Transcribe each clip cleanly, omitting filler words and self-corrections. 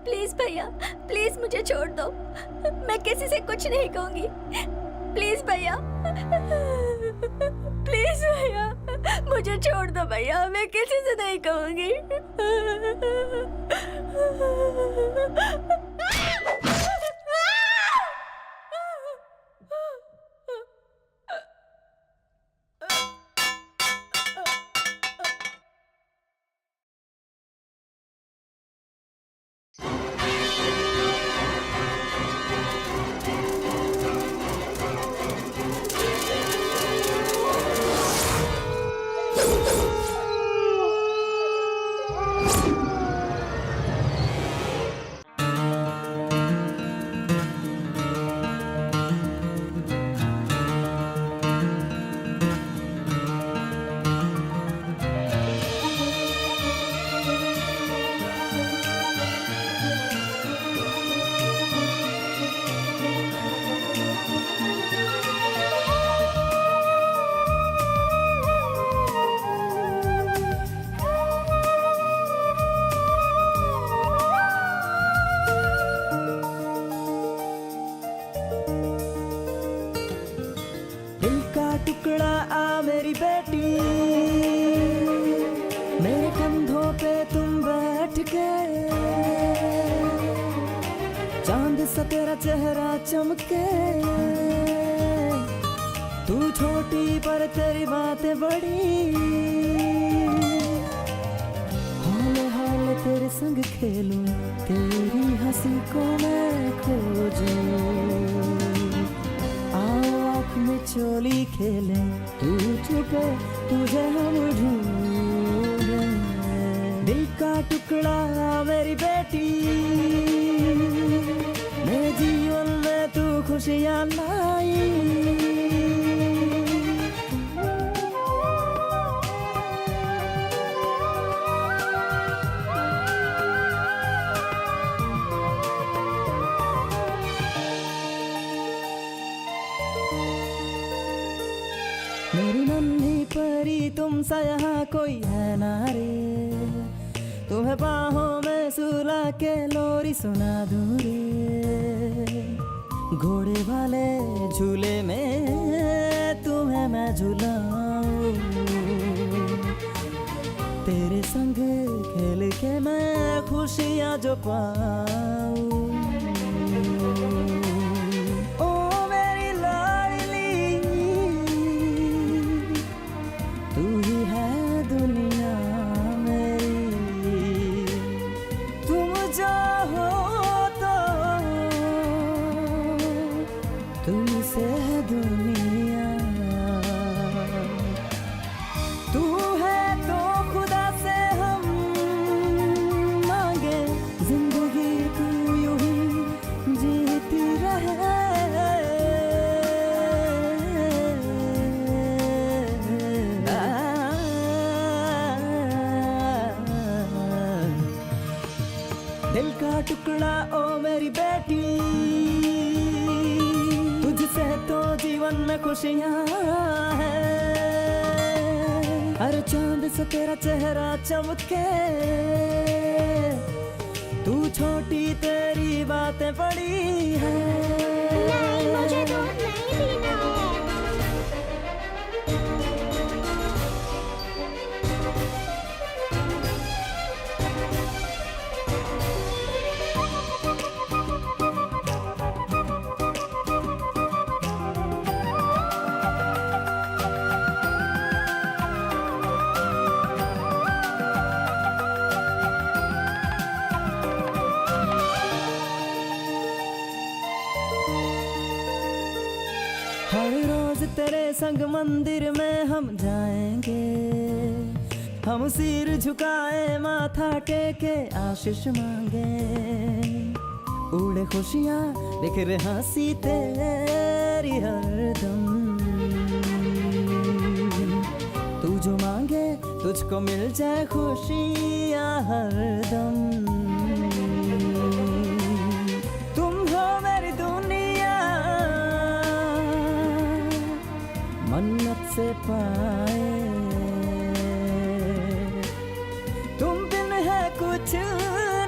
Please भैया, please मुझे छोड़ दो। मैं किसी से कुछ नहीं कहूंगी। प्लीज भैया, प्लीज भैया, मुझे छोड़ दो भैया, मैं किसी से नहीं कहूंगी। टुकड़ा आ मेरी बेटी, मेरे कंधों पे तुम बैठ के, चांद सा तेरा चेहरा चमके, तू छोटी पर तेरी बातें बड़ी, हौले हौले तेरे संग खेलूं, तेरी हंसी को मैं खोजूं, आँख में चोली खेले, तू छुपे तुझे हम ढूंढे, दिल का टुकड़ा मेरी बेटी, मेरे जीवन में तू खुशियाँ लाई। मेरी नन्ही परी तुम सा यहाँ कोई है ना रे, तुम्हें बाहों में सुला के लोरी सुना दूं रे, घोड़े वाले झूले में तुम्हें मैं झूलाऊं, तेरे संग खेल के मैं खुशियाँ जो पाऊं। दुनिया मेरी, तुम जो हो तो तुमसे है दुनिया, तू है तो खुदा से हम मांगे, जिंदगी तू यूं ही जीती रहे। दिल का टुकड़ा ओ मेरी बेटी, तुझसे तो जीवन में खुशियाँ हैं, हर चांद से तेरा चेहरा चमके, तू छोटी तेरी बातें बड़ी हैं। नहीं, मुझे दूध नहीं पीना है। हर रोज तेरे संग मंदिर में हम जाएंगे, हम सिर झुकाए माथा टेके आशीष मांगे, उड़े खुशियाँ बिखरे हंसी तेरी हरदम, तू जो मांगे तुझको मिल जाए खुशियाँ हरदम, तुम हो मेरी दुनिया, मन्नत से पाए, तुम बिन है कुछ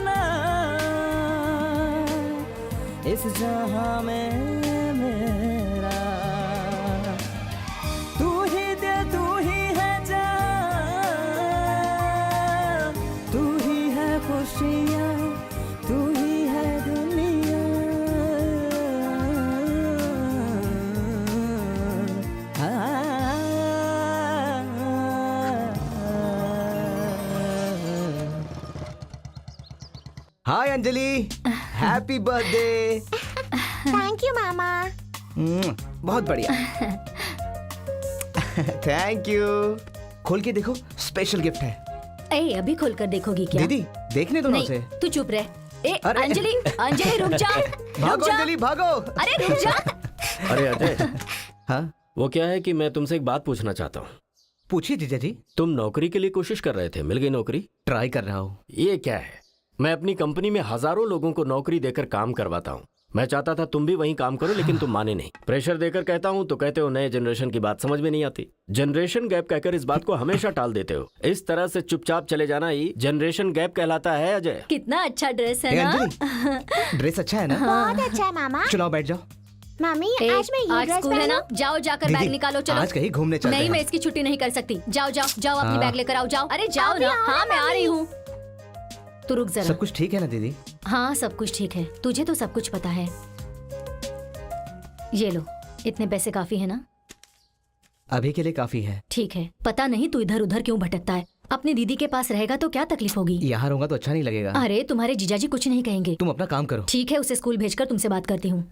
ना, इस जहां में मेरा। तू ही दिल, तू ही है जान, तू ही है खुशियाँ, तू ही है दुनिया। Hi Anjali, happy birthday. Thank you मामा। बहुत बढ़िया। Thank you. खोल के देखो, स्पेशल गिफ्ट है। ए, अभी खोलकर देखोगी क्या? दीदी देखने दो ना उसे। नहीं, तू चुप रह। ए, अरे। अंजलि, अंजलि रुक जा। भागो रुक जा। अंजलि भागो। अरे रुक जा। अरे अजय, हाँ वो क्या है कि मैं तुमसे एक बात पूछना चाहता हूँ। पूछिए जीजा जी। तुम नौकरी के लिए कोशिश कर रहे थे, मिल गई नौकरी? ट्राई कर रहा हूँ। ये क्या है, मैं अपनी कंपनी में हजारों लोगों को नौकरी देकर काम करवाता हूँ। मैं चाहता था तुम भी वहीं काम करो, लेकिन तुम माने नहीं। प्रेशर देकर कहता हूँ तो कहते हो नए जनरेशन की बात समझ में नहीं आती। जनरेशन गैप कहकर इस बात को हमेशा टाल देते हो। इस तरह से चुपचाप चले जाना ही जनरेशन गैप कहलाता है। अजय, कितना अच्छा ड्रेस है ए, ना? अंजलि ड्रेस अच्छा है ना? बहुत अच्छा है मामा। चलो बैठ जाओ। मम्मी ए, आज मैं ये आज ड्रेस स्कूल है ना? पहनूं? जाओ जाकर दीदी, बैग निकालो। चलो आज कहीं घूमने चलते नहीं, हैं। मैं इसकी छुट्टी नहीं कर सकती। जाओ जाओ जाओ, अपनी हाँ। बैग लेकर आओ। जाओ, अरे जाओ अभी ना। आओ हाँ ना, मैं आ रही मम्मी। हूँ। तू रुक जरा। सब कुछ ठीक है ना दीदी? हाँ सब कुछ ठीक है, तुझे तो सब कुछ पता है। ये लो, इतने पैसे काफी है ना? अभी के लिए काफी है। ठीक है। पता नहीं तू इधर उधर क्यों भटकता है। अपनी दीदी के पास रहेगा तो क्या तकलीफ होगी? यहाँ रहूंगा तो अच्छा नहीं लगेगा। अरे तुम्हारे जीजाजी कुछ नहीं कहेंगे। तुम अपना काम करो। ठीक है, उसे स्कूल भेजकर तुमसे बात करती हूँ।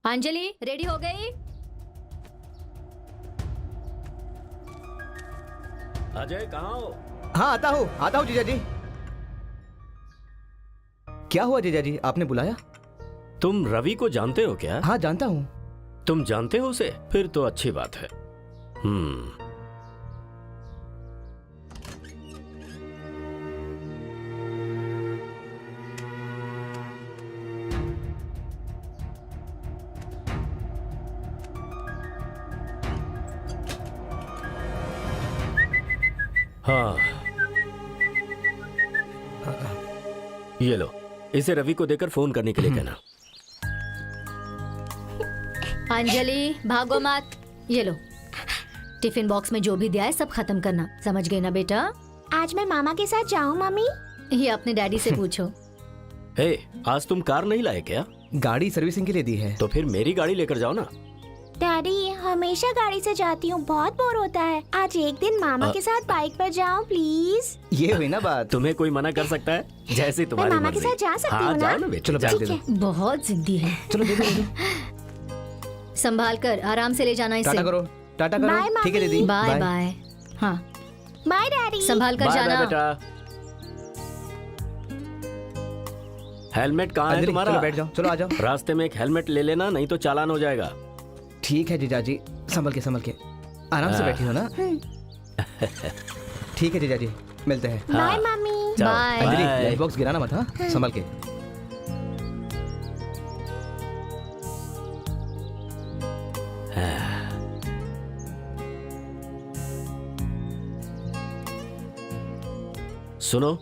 अंजलि रेडी हो गई? अजय कहाँ हो? हाँ आता हूँ जीजा जी। क्या हुआ जीजा जी, आपने बुलाया? तुम रवि को जानते हो क्या? हाँ जानता हूँ। तुम जानते हो उसे? फिर तो अच्छी बात है। हाँ, ये लो, इसे रवि को देकर फोन करने के लिए कहना। अंजलि भागो मत। ये लो, टिफिन बॉक्स में जो भी दिया है सब खत्म करना। समझ गए ना बेटा? आज मैं मामा के साथ जाऊँ मम्मी? ये अपने डैडी से पूछो। हे, आज तुम कार नहीं लाए क्या? गाड़ी सर्विसिंग के लिए दी है। तो फिर मेरी गाड़ी लेकर जाओ ना। डैडी हमेशा गाड़ी से जाती हूँ, बहुत बोर होता है। आज एक दिन मामा के साथ बाइक पर जाऊँ प्लीज। ये हुई ना बात। तुम्हें कोई मना कर सकता है? जैसे तुम्हारी मामा के मर्जी। साथ जा सकती हाँ, हूँ ना? जाओ ना बेटा, चलो जाओ। बैग दे दो। बहुत जिद्दी है। चलो दे दो। संभाल कर आराम से ले जाना इसे। टाटा करो, टाटा बाय, करो। ठीक है मम्मी। दीदी। Bye bye. हाँ बाय डैडी। संभाल कर बाय बाय जाना। बेटा। हेलमेट कहाँ है अंजलि तुम्हारा? चलो बैठ जाओ, चलो आ जाओ। रास्ते में एक हेलमेट ले लेना, नहीं तो चालान हो जाएगा। ठीक है जीजा जी, संभल के आराम से हाँ। बैठी हो ना? ठीक है जीजा जी, मिलते हैं। Bye mummy. जाओ। Bye. Anjali bye. Lunch box गिराना मत। हाँ संभल के। सुनो,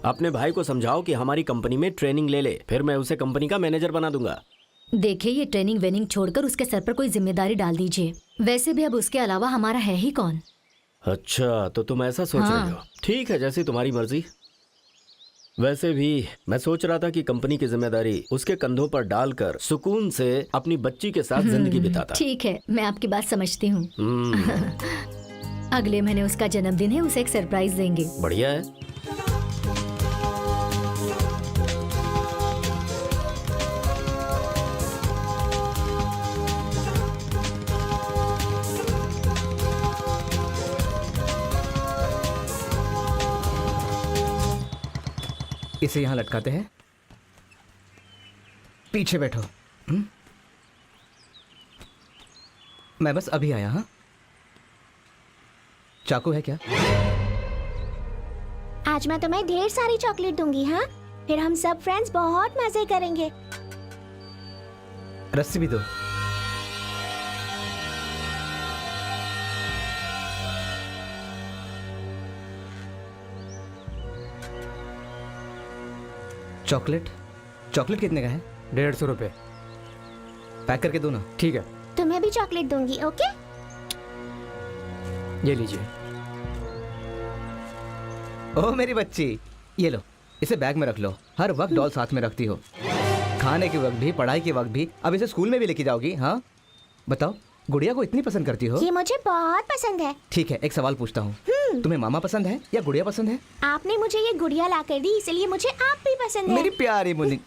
अपने भाई को समझाओ कि हमारी कंपनी में ट्रेनिंग ले ले, फिर मैं उसे कंपनी का मैनेजर बना दूंगा। देखिए, ये ट्रेनिंग वेनिंग छोड़कर उसके सर पर कोई जिम्मेदारी डाल दीजिए। वैसे भी अब उसके अलावा हमारा है ही कौन? अच्छा, तो तुम ऐसा सोच हाँ। रहे हो? ठीक है, जैसी तुम्हारी मर्जी। वैसे भी मैं सोच रहा था कि कंपनी की जिम्मेदारी उसके कंधों पर डालकर सुकून से अपनी बच्ची के साथ जिंदगी बिताता। ठीक है, मैं आपकी बात समझती हूँ। हम्म, अगले महीने उसका जन्मदिन है, उसे एक सरप्राइज देंगे। बढ़िया है। इसे यहाँ लटकाते हैं। पीछे बैठो। मैं बस अभी आया। हाँ चाकू है क्या? आज मैं तुम्हें ढेर सारी चॉकलेट दूंगी। हाँ, फिर हम सब फ्रेंड्स बहुत मजे करेंगे। रस्सी भी दो। चॉकलेट, चॉकलेट कितने का है? 150 रुपये। पैक करके दो ना। ठीक है, तुम्हें भी चॉकलेट दूंगी, ओके? ये लीजिए। ओ मेरी बच्ची, ये लो, इसे बैग में रख लो। हर वक्त डॉल साथ में रखती हो, खाने के वक्त भी, पढ़ाई के वक्त भी। अब इसे स्कूल में भी लेके जाओगी? हाँ बताओ, गुड़िया को इतनी पसंद करती हो? ये मुझे बहुत पसंद है। ठीक है, एक सवाल पूछता हूँ, तुम्हें मामा पसंद है या गुड़िया पसंद है? आपने मुझे ये गुड़िया ला कर दी, इसलिए मुझे आप भी पसंद है। मेरी प्यारी मुन्नी।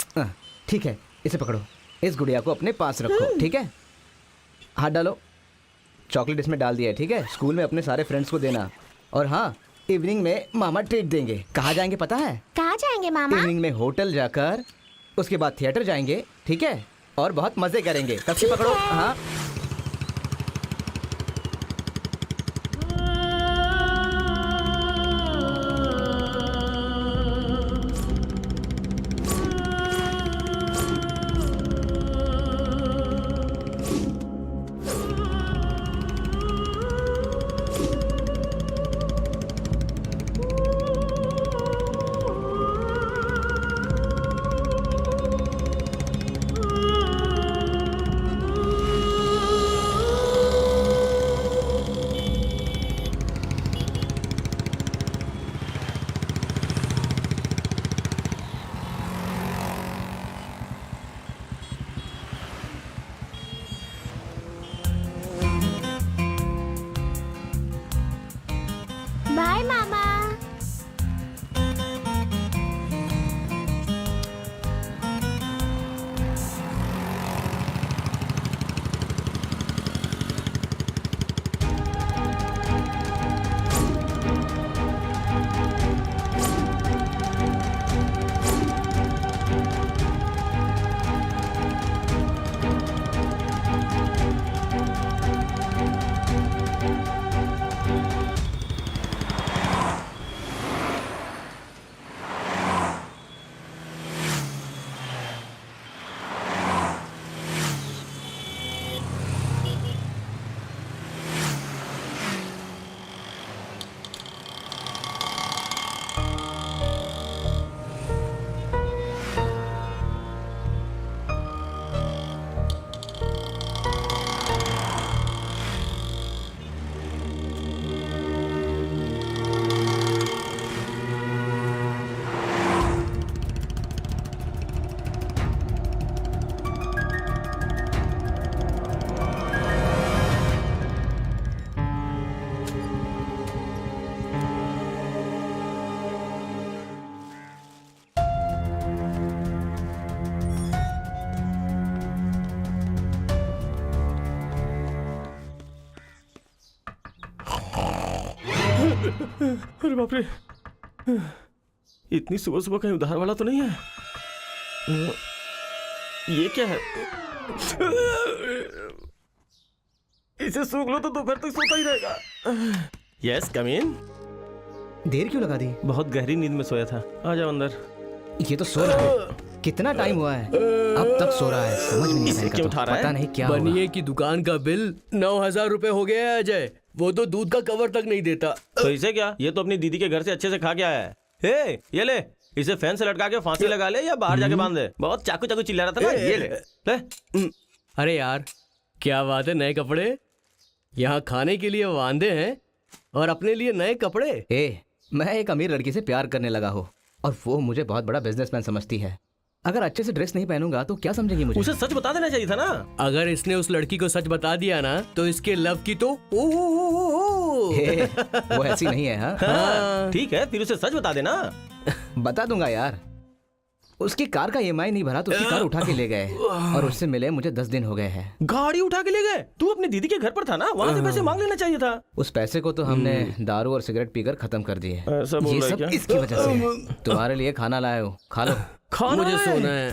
ठीक है, इसे पकड़ो, इस गुड़िया को अपने पास रखो, ठीक है? हाथ डालो, चॉकलेट इसमें डाल दिया है, ठीक है? स्कूल में अपने सारे फ्रेंड्स को देना। और हाँ, इवनिंग में मामा ट्रीट देंगे। कहाँ जाएंगे पता है? कहाँ जाएंगे मामा? इवनिंग में होटल जाकर, उसके बाद थिएटर जाएंगे, ठीक है? और बहुत मजे करेंगे। कब से पकड़ो। हाँ बाय मामा। अरे बाप रे, इतनी सुबह सुबह कहीं उधार वाला तो नहीं है? ये क्या है? इसे सूख लो तो दोपहर तक सोता ही रहेगा। यस कम इन। देर क्यों लगा दी? बहुत गहरी नींद में सोया था। आ जाओ अंदर। ये तो सो रहा है, कितना टाइम हुआ है, अब तक सो रहा है। समझ में नहीं इसे आएगा क्यों तो उठा रहा है? पता नहीं क्या हुआ। बनिए की दुकान का बिल 9,000 रुपए हो गया है अजय। वो तो दूध का कवर तक नहीं देता। तो इसे क्या? ये तो अपनी दीदी के घर से अच्छे से खा के आया है। हे, ये ले, इसे फैन से लटका के फांसी लगा ले या बाहर जाके बांध दे। बहुत चाकू चाकू चिल्ला रहा था ना। ये ले। अरे यार क्या बात है, नए कपड़े यहाँ खाने के लिए बांधे हैं और अपने लिए नए कपड़े। मैं एक अमीर लड़की से प्यार करने लगा हूँ और वो मुझे बहुत बड़ा बिजनेसमैन समझती है। अगर अच्छे से ड्रेस नहीं पहनूंगा तो क्या समझेंगी मुझे? उसे सच बता देना चाहिए था ना। अगर इसने उस लड़की को सच बता दिया ना तो इसके लव की तो वो ऐसी नहीं है। हाँ, ठीक है, फिर उसे सच बता देना। बता दूंगा यार। उसकी कार का EMI नहीं भरा तो उसकी कार उठा के ले गए और उससे मिले मुझे 10 दिन हो गए हैं। गाड़ी उठा के ले गए? तू अपनी दीदी के घर पर था ना, वहाँ से पैसे मांग लेना चाहिए था। उस पैसे को तो हमने दारू और सिगरेट पीकर खत्म कर दिए। ऐसा बोल ये रहा है सब क्या? इसकी वजह से है। तुम्हारे लिए खाना लाया हूँ, खा लो। खाना मुझे है? सोना है।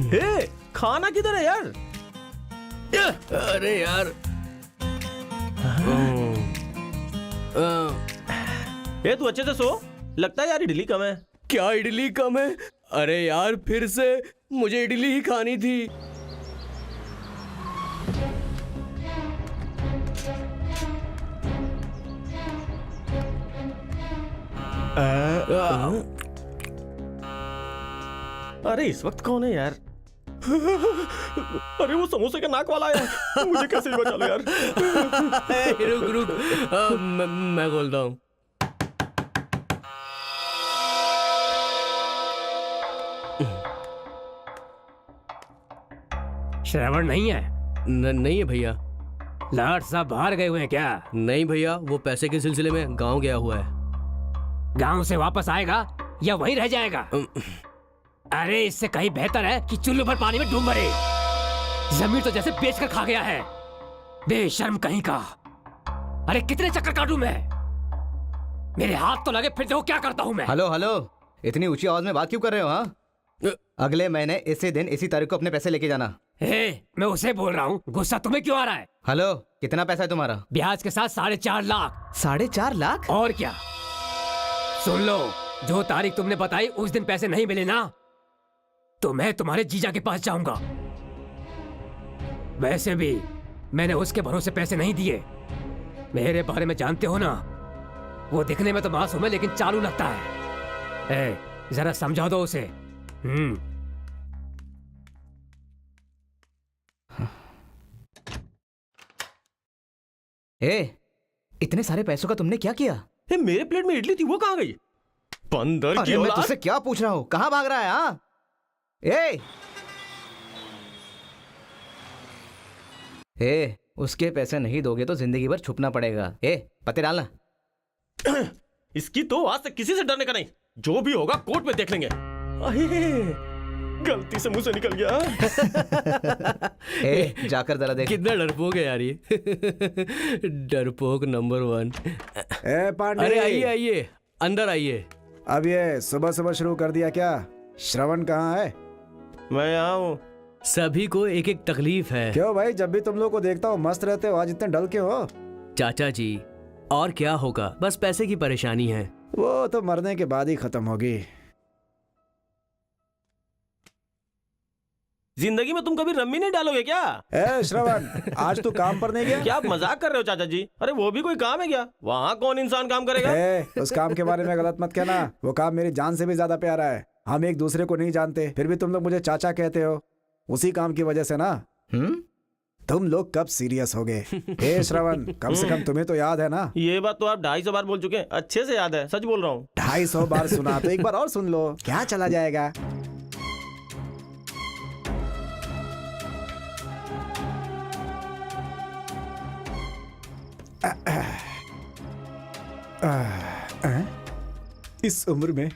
हे, खाना किधर है यार? अरे यार ए, तू अच्छे से सो। लगता है यार इडली कम है। क्या इडली कम है? अरे यार फिर से मुझे इडली ही खानी थी। अरे इस वक्त कौन है यार? अरे वो समोसे का नाक वाला आया, मुझे कैसे भी बचा लो यार। रुक रुक, मैं खोलता हूँ। श्रवण नहीं है? नहीं है भैया। लाट साहब बाहर गए हुए हैं क्या? नहीं भैया, वो पैसे के सिलसिले में गांव गया हुआ है। गांव से वापस आएगा या वहीं रह जाएगा? अरे इससे कहीं बेहतर है कि चुल्लू भर पानी में डूब मरे। जमीन तो जैसे बेच कर खा गया है, बेशर्म कहीं का। अरे कितने चक्कर काटूं मैं? मेरे हाथ तो लगे, फिर देखो क्या करता हूं मैं। हेलो हेलो, इतनी ऊंची आवाज में बात क्यों कर रहे हो? हाँ, अगले महीने इसी दिन इसी तारीख को अपने पैसे लेके जाना। मैं उसे बोल रहा हूँ, गुस्सा तुम्हें क्यों आ रहा है? हेलो, कितना पैसा है तुम्हारा? ब्याज के साथ 4.5 लाख। 4.5 लाख? और क्या? सुन लो, जो तारीख तुमने बताई उस दिन पैसे नहीं मिले ना, तो मैं तुम्हारे जीजा के पास जाऊंगा। वैसे भी मैंने उसके भरोसे पैसे नहीं दिए। मेरे बारे में जानते हो ना, वो दिखने में तो मासूम है लेकिन चालू लगता है। जरा समझा दो उसे। इतने सारे पैसों का तुमने क्या किया? मेरे प्लेट में इडली थी, वो कहाँ गई? बंदर की अरे मैं औलाद। तुझसे क्या पूछ रहा हूँ, कहाँ भाग रहा है? हाँ, उसके पैसे नहीं दोगे तो जिंदगी भर छुपना पड़ेगा। पते डालना। इसकी तो आज से किसी से डरने का नहीं, जो भी होगा कोर्ट में देख लेंगे। गलती से मुंह से निकल गया। जाकर जरा देख। कितना डरपोक है यार ये। डरपोक नंबर 1। पांडे, अरे आइए आइए, अंदर आइए। अब ये सुबह सुबह शुरू कर दिया क्या? श्रवण कहाँ है? मैं यहाँ हूँ। सभी को एक एक तकलीफ है। क्यों भाई, जब भी तुम लोग को देखता हूँ मस्त रहते हो, आज इतने डल के हो? चाचा जी, और क्या होगा, बस पैसे की परेशानी है। वो तो मरने के बाद ही खत्म होगी। जिंदगी में तुम कभी रम्मी नहीं डालोगे क्या? श्रवण, आज तू काम पर नहीं गया? क्या आप मजाक कर रहे हो चाचा जी? अरे वो भी कोई काम है क्या? वहाँ कौन इंसान काम करेगा? उस काम के बारे में गलत मत कहना, वो काम मेरी जान से भी ज्यादा प्यारा है। हम एक दूसरे को नहीं जानते, फिर भी तुम लोग मुझे चाचा कहते हो, उसी काम की वजह से ना। तुम लोग कब सीरियस हो गए? श्रवण, कम से कम तुम्हें तो याद है ना? ये बात तो आप 250 बार बोल चुके हैं, अच्छे से याद है, सच बोल रहा हूँ। 250 बार सुना तो एक बार और सुन लो, क्या चला जाएगा? इस उम्र में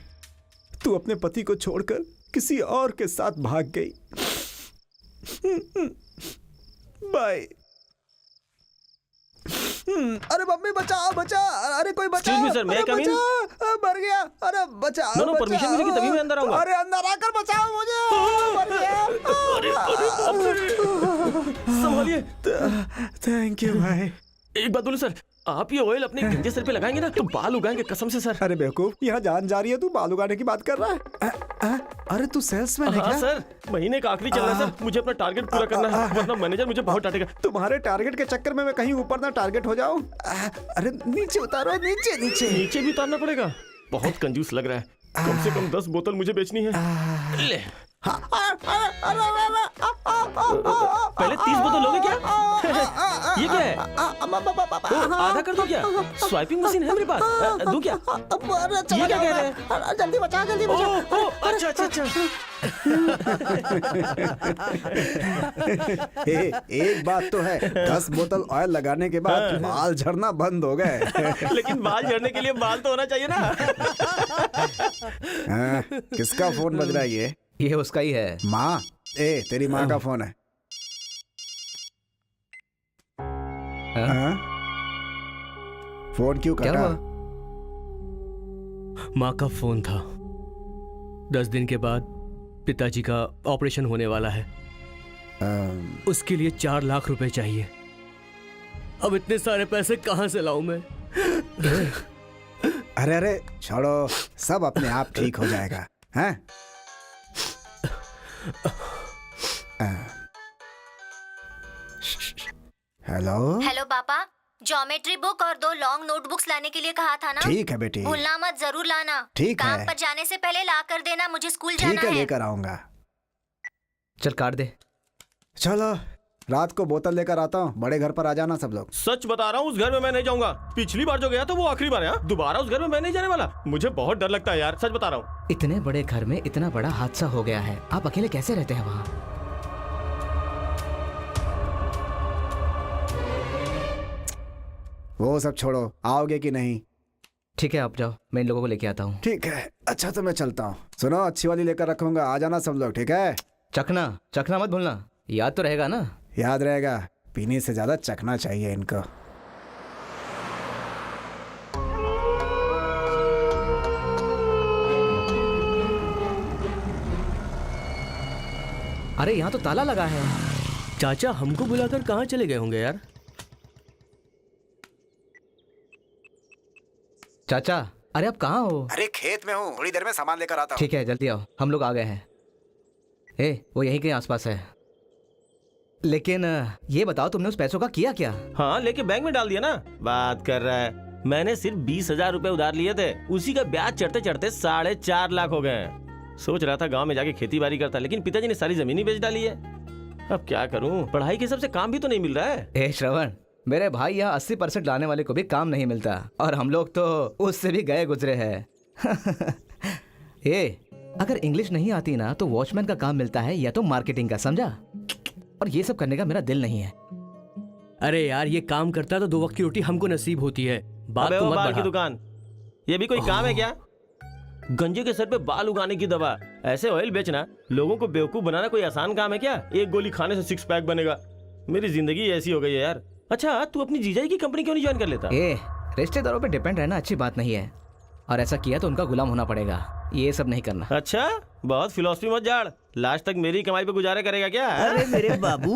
तू अपने पति को छोड़कर किसी और के साथ भाग गई। बाय। अरे मम्मी बचाओ बचाओ, अरे कोई बचाओ। Excuse me, sir, may I come in? मर गया, अरे बचाओ। No, परमिशन मिलेगी तभी मैं अंदर आऊंगा। अरे अंदर आकर बचाओ मुझे, मर गया। संभालिए। थैंक यू भाई। एक बात बोलो सर, आप ये ऑयल अपने गंजे सर पे लगाएंगे ना तो बाल उगाएंगे, कसम से सर। अरे बेवकूफ, यहाँ जान जा रही है, तू बाल उगाने की बात कर रहा है? अरे तू सेल्समैन है हाँ क्या? सर, महीने का आखिरी चल रहा है सर, मुझे अपना टारगेट पूरा करना है, वरना मैनेजर मुझे बहुत डांटेगा। तुम्हारे टारगेट के चक्कर में मैं कहीं ऊपर ना टारगेट हो जाऊं। अरे नीचे उतारो, नीचे नीचे नीचे भी उतारना पड़ेगा। बहुत कंजूस लग रहा है, कम से कम 10 बोतल मुझे बेचनी है। ले पहले 30 बोतल लोगे क्या? ये क्या है? आधा कर दो क्या? स्वाइपिंग मशीन है मेरे पास, दूं क्या? ये क्या कह रहे हैं? जल्दी बचा, जल्दी बचा। अच्छा अच्छा अच्छा। एक बात तो है, 10 बोतल ऑयल लगाने के बाद बाल झड़ना बंद हो गए। लेकिन बाल झड़ने के लिए बाल तो होना चाहिए ना। किसका फोन बज रहा है? ये उसका ही है। माँ, तेरी माँ का फोन है। फोन क्यों क्या काटा? हुआ? माँ का फोन था। 10 दिन के बाद पिताजी का ऑपरेशन होने वाला है। उसके लिए 4 लाख रुपए चाहिए। अब इतने सारे पैसे कहाँ से लाऊं मैं? अरे अरे छोड़ो, सब अपने आप ठीक हो जाएगा। हैं? हेलो हेलो पापा, ज्योमेट्री बुक और 2 लॉन्ग नोटबुक्स लाने के लिए कहा था ना? ठीक है बेटी, भूलना मत, जरूर लाना। ठीक काम है। पर जाने से पहले ला कर देना, मुझे स्कूल ठीक जाना है, है। लेकर आऊंगा। चल काट दे। चलो रात को बोतल लेकर आता हूँ, बड़े घर पर आ जाना सब लोग। सच बता रहा हूँ, उस घर में मैं नहीं जाऊंगा। पिछली बार जो गया था वो आखिरी बार है। दोबारा उस घर में मैं नहीं जाने वाला। मुझे बहुत डर लगता है यार, सच बता रहा हूँ। इतने बड़े घर में इतना बड़ा हादसा हो गया है, आप अकेले कैसे रहते हैं वहाँ? वो सब छोड़ो, आओगे कि नहीं? ठीक है आप जाओ, मैं इन लोगों को लेके आता हूँ। ठीक है, अच्छा तो मैं चलता हूँ। सुनो, अच्छी वाली लेकर रखूंगा, आ जाना सब लोग, ठीक है? चखना चखना मत भूलना, याद तो रहेगा ना? याद रहेगा, पीने से ज्यादा चखना चाहिए इनको। अरे यहाँ तो ताला लगा है। चाचा हमको बुलाकर कहाँ चले गए होंगे यार? चाचा, अरे आप कहाँ हो? अरे खेत में हूँ, थोड़ी देर में सामान लेकर आता हूँ। ठीक है जल्दी आओ, हम लोग आ गए हैं। वो यहीं के आसपास है। लेकिन ये बताओ तुमने उस पैसों का किया क्या? हाँ, लेके बैंक में डाल दिया ना। बात कर रहा है, मैंने सिर्फ 20,000 रुपए उधार लिए थे, उसी का ब्याज चढ़ते चढ़ते 4.5 लाख हो गए। सोच रहा था गांव में जाके खेती बाड़ी करता, लेकिन पिताजी ने सारी जमीन ही बेच डाली है। अब क्या करूं, पढ़ाई के सबसे काम भी तो नहीं मिल रहा है। श्रवण, मेरे भाई यहाँ 80% लाने वाले को भी काम नहीं मिलता, और हम लोग तो उससे भी गए गुजरे हैं। अगर इंग्लिश नहीं आती ना तो वॉचमैन का काम मिलता है या तो मार्केटिंग का, समझा? और ये सब करने का मेरा दिल नहीं है। अरे यार ये काम करता तो 2 वक्त की रोटी हमको नसीब होती है। बात अबे तो वो मत बाल बढ़ा। की दुकान, ये भी कोई काम है क्या? गंजे के सर पे बाल उगाने की दवा, ऐसे ऑयल बेचना, लोगों को बेवकूफ बनाना कोई आसान काम है क्या? एक गोली खाने से 6 पैक बनेगा। मेरी जिंदगी ऐसी हो गई है यार। अच्छा, तू अपनी जीजाई की कंपनी क्यों नहीं ज्वाइन कर लेता? रिश्तेदारों पे डिपेंड रहना अच्छी बात नहीं है, और ऐसा किया तो उनका गुलाम होना पड़ेगा। ये सब नहीं करना। अच्छा, बहुत फिलॉसफी मत झाड़, लास्ट तक मेरी कमाई पे गुजारा करेगा क्या? अरे मेरे बाबू,